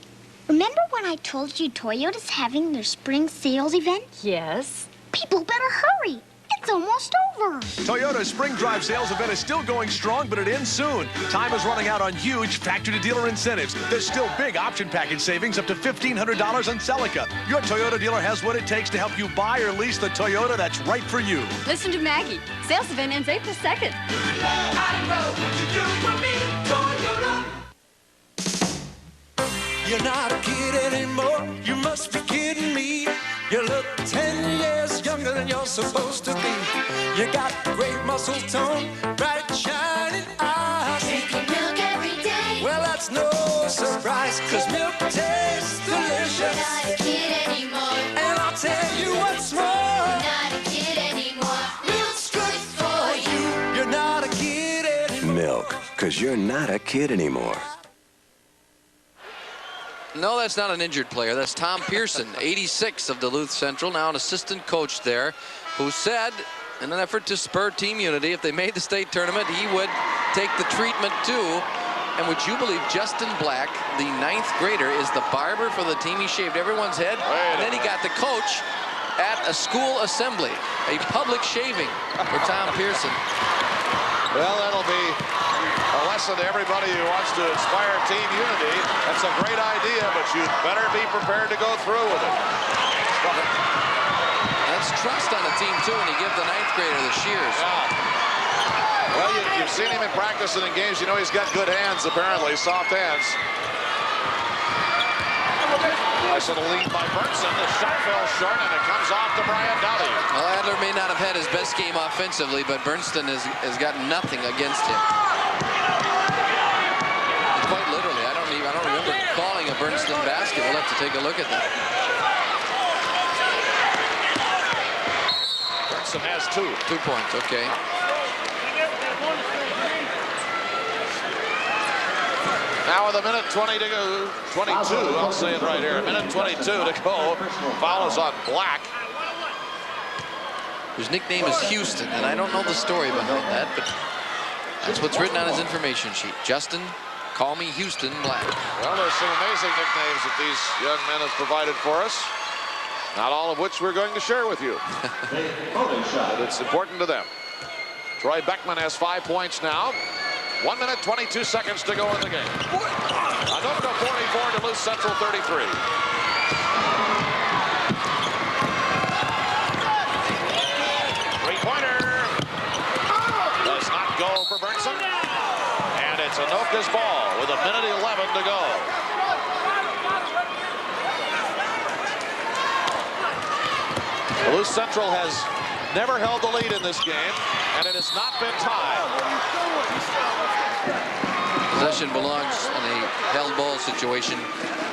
Remember when I told you Toyota's having their spring sales event? Yes. People better hurry. It's almost over. Toyota's Spring Drive sales event is still going strong, but it ends soon. Time is running out on huge factory-to-dealer incentives. There's still big option package savings up to $1,500 on Celica. Your Toyota dealer has what it takes to help you buy or lease the Toyota that's right for you. Listen to Maggie. Sales event ends April 2nd. I know what you do for me, Toyota. You're not a kid anymore. You must be kidding me. You look 10 years younger than you're supposed to be. You got great muscle tone, bright shining eyes. Drinking milk every day. Well, that's no surprise, 'cause milk tastes delicious. You're not a kid anymore. And I'll tell you what's more. You're not a kid anymore. Milk's good for you. You're not a kid anymore. Milk, 'cause you're not a kid anymore. No, that's not an injured player. That's Tom Pearson, 86 of Duluth Central, now an assistant coach there, who said in an effort to spur team unity, if they made the state tournament, he would take the treatment too. And would you believe Justin Black, the 9th grader, is the barber for the team? He shaved everyone's head, and then he got the coach at a school assembly, a public shaving for Tom Pearson. Well, that'll be a lesson to everybody who wants to inspire team unity. That's a great idea, but you'd better be prepared to go through with it. That's trust on a team, too, when you give the 9th grader the shears. Yeah. Well, you've seen him in practice and in games. You know he's got good hands, apparently, soft hands. Nice little lead by Burnson. The shot fell short, and it comes off to Brian Dowdy. Well, Adler may not have had his best game offensively, but Bernston has got nothing against him. Quite literally, I don't remember calling a Bernston basket. We'll have to take a look at that. Burnson has 2. 2 points, okay. Now with a minute 20 to go, 22, I'll say it right here, a minute 22 to go. Foul is on Black. His nickname is Houston, and I don't know the story behind that, but that's what's written on his information sheet. Justin, call me Houston Black. Well, there's some amazing nicknames that these young men have provided for us, not all of which we're going to share with you. But it's important to them. Troy Beckman has 5 points now. 1 minute, 22 seconds to go in the game. Anoka 44, Duluth Central 33. Three-pointer. Does not go for Burnson. And it's Anoka's ball with a minute 11 to go. Duluth Central has never held the lead in this game. And it has not been tied. Possession belongs in a held ball situation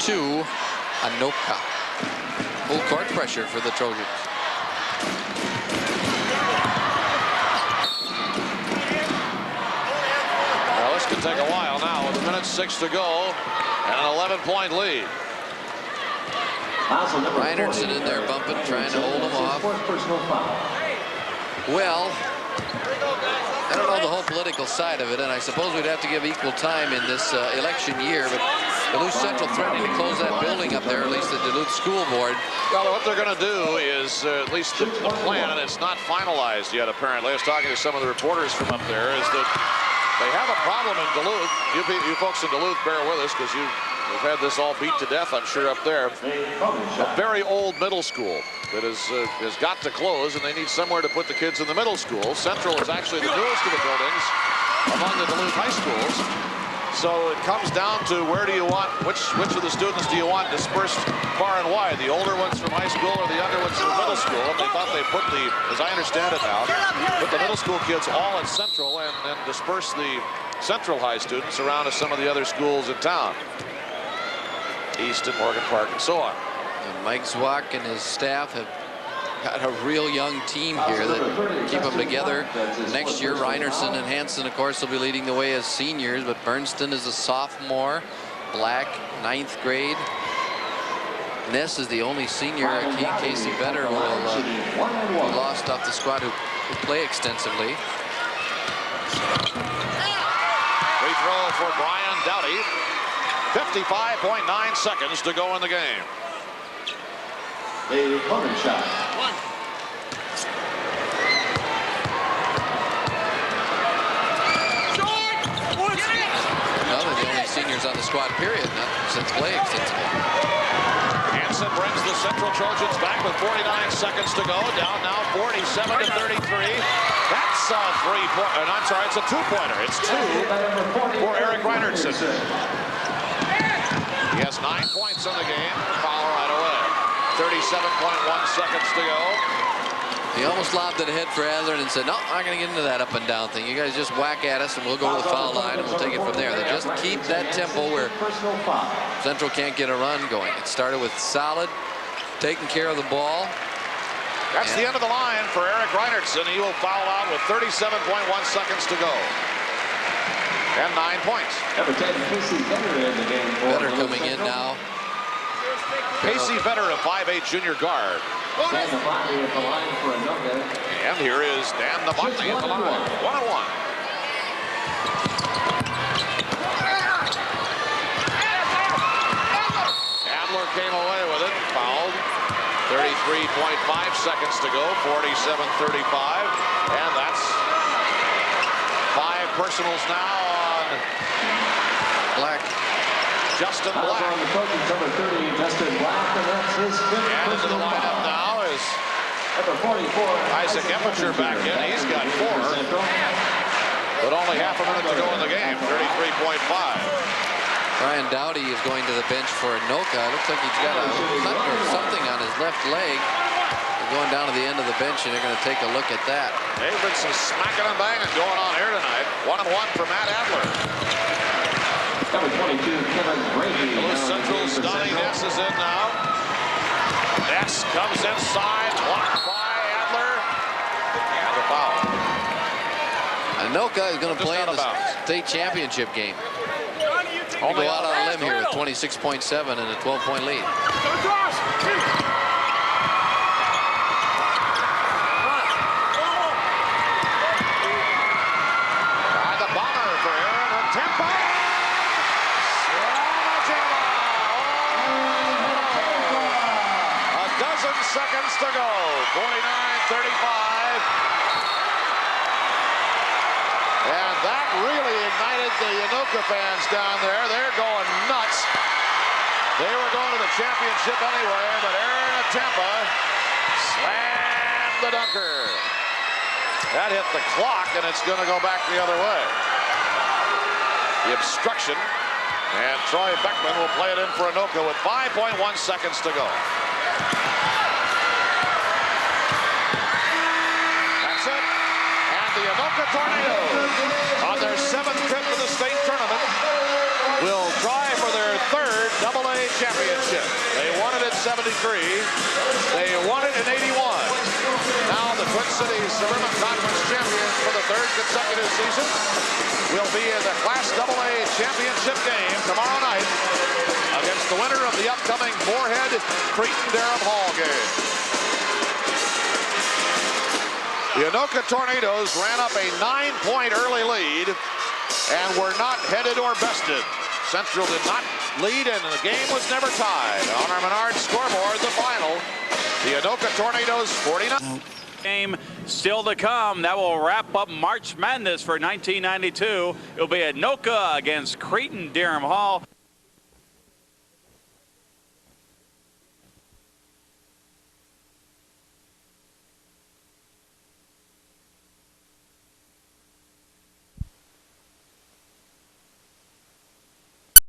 to Anoka. Full court pressure for the Trojans. Well, this could take a while now with 1:06 to go and an 11-point lead. Reinertsen in there bumping, trying to hold him off. Well, I don't know the whole political side of it, and I suppose we'd have to give equal time in this election year, but Duluth Central threatening to close that building up there, at least the Duluth School Board. Well, what they're going to do is, at least the plan, and it's not finalized yet, apparently. I was talking to some of the reporters from up there, is that they have a problem in Duluth. You folks in Duluth, bear with us, because you've had this all beat to death, I'm sure, up there. A very old middle school that has got to close, and they need somewhere to put the kids in the middle school. Central is actually the newest of the buildings among the Duluth high schools. So it comes down to where do you want, which of the students do you want dispersed far and wide? The older ones from high school or the younger ones from middle school? And they thought they'd put the, as I understand it now, put the middle school kids all at Central and then disperse the Central high students around to some of the other schools in town. Easton, Morgan Park, and so on. And Mike Zwack and his staff have got a real young team here that keep them together. Next year, Reinertsen and Hansen, of course, will be leading the way as seniors, but Bernston is a sophomore. Black, 9th grade. Ness is the only senior. Casey Vetter will be lost off the squad who play extensively. Free throw for Brian Dowdy. 55.9 seconds to go in the game. The opponent shot. Well, they're the only seniors on the squad, period, not since play extensively. Hansen brings the Central Trojans back with 49 seconds to go. Down now 47 to 33. That's a three-pointer. I'm sorry, it's a two-pointer. It's two for Eric Reinertsen. He has 9 points in the game. Foul right away. 37.1 seconds to go. He almost lobbed it ahead for Adler and said, no, I'm not going to get into that up and down thing. You guys just whack at us and we'll go to the foul line and we'll take it from there. They just keep that tempo where Central can't get a run going. It started with solid, taking care of the ball. That's the end of the line for Eric Reinertsen. He will foul out with 37.1 seconds to go. And 9 points. Number 10, Casey Vetter in the game. Vetter coming in now. Casey Vetter, a 5'8" junior guard. Dan Novotny at the line for Anoka. And here is Dan Novotny at the line. 1-on-1. Adler came away with it. Fouled. 33.5 seconds to go. 47-35. And that's 5 personals now on Black. Justin Black. On the coaching number 30, Justin Black, and that's his 5th and into the lineup now is number 44, Isaac Eppinger back in. He's got 4, but only half a minute to go in the game. 33.5. Brian Dowdy is going to the bench for Anoka. It looks like he's got a cut or something on his left leg. They're going down to the end of the bench, and they're going to take a look at that. There's been some smacking and banging going on here tonight. 1-1 for Matt Adler. Number 22, Kevin Brady. Duluth Central's Donnie Ness is in now. Ness comes inside, blocked by Adler. And a foul. Anoka is going to play in the state championship game. Only go out on a limb here with 26.7 and a 12-point lead. And the bomber for Aaron Tempa. A dozen seconds to go. 49-35. And that really ignited the Anoka fans down there. They're going nuts. They were going to the championship anyway, but Aaron Tempa slammed the dunker. That hit the clock, and it's going to go back the other way. The obstruction, and Troy Beckman will play it in for Anoka with 5.1 seconds to go. That's it, and the Anoka Anoka Tornadoes, on their 7th trip to the state tournament, will try for their 3rd AA championship. They won it in '73. They won it in '81. Now the Twin Cities Suburban Conference champions for the 3rd consecutive season will be in the Class AA championship game tomorrow night against the winner of the upcoming Moorhead-Cretin-Derham Hall game. The Anoka Tornadoes ran up a 9-point early lead and were not headed or bested. Central did not lead, and the game was never tied. On our Menard scoreboard, the final, the Anoka Tornadoes 49. Game still to come. That will wrap up March Madness for 1992. It'll be Anoka against Cretin-Derham Hall.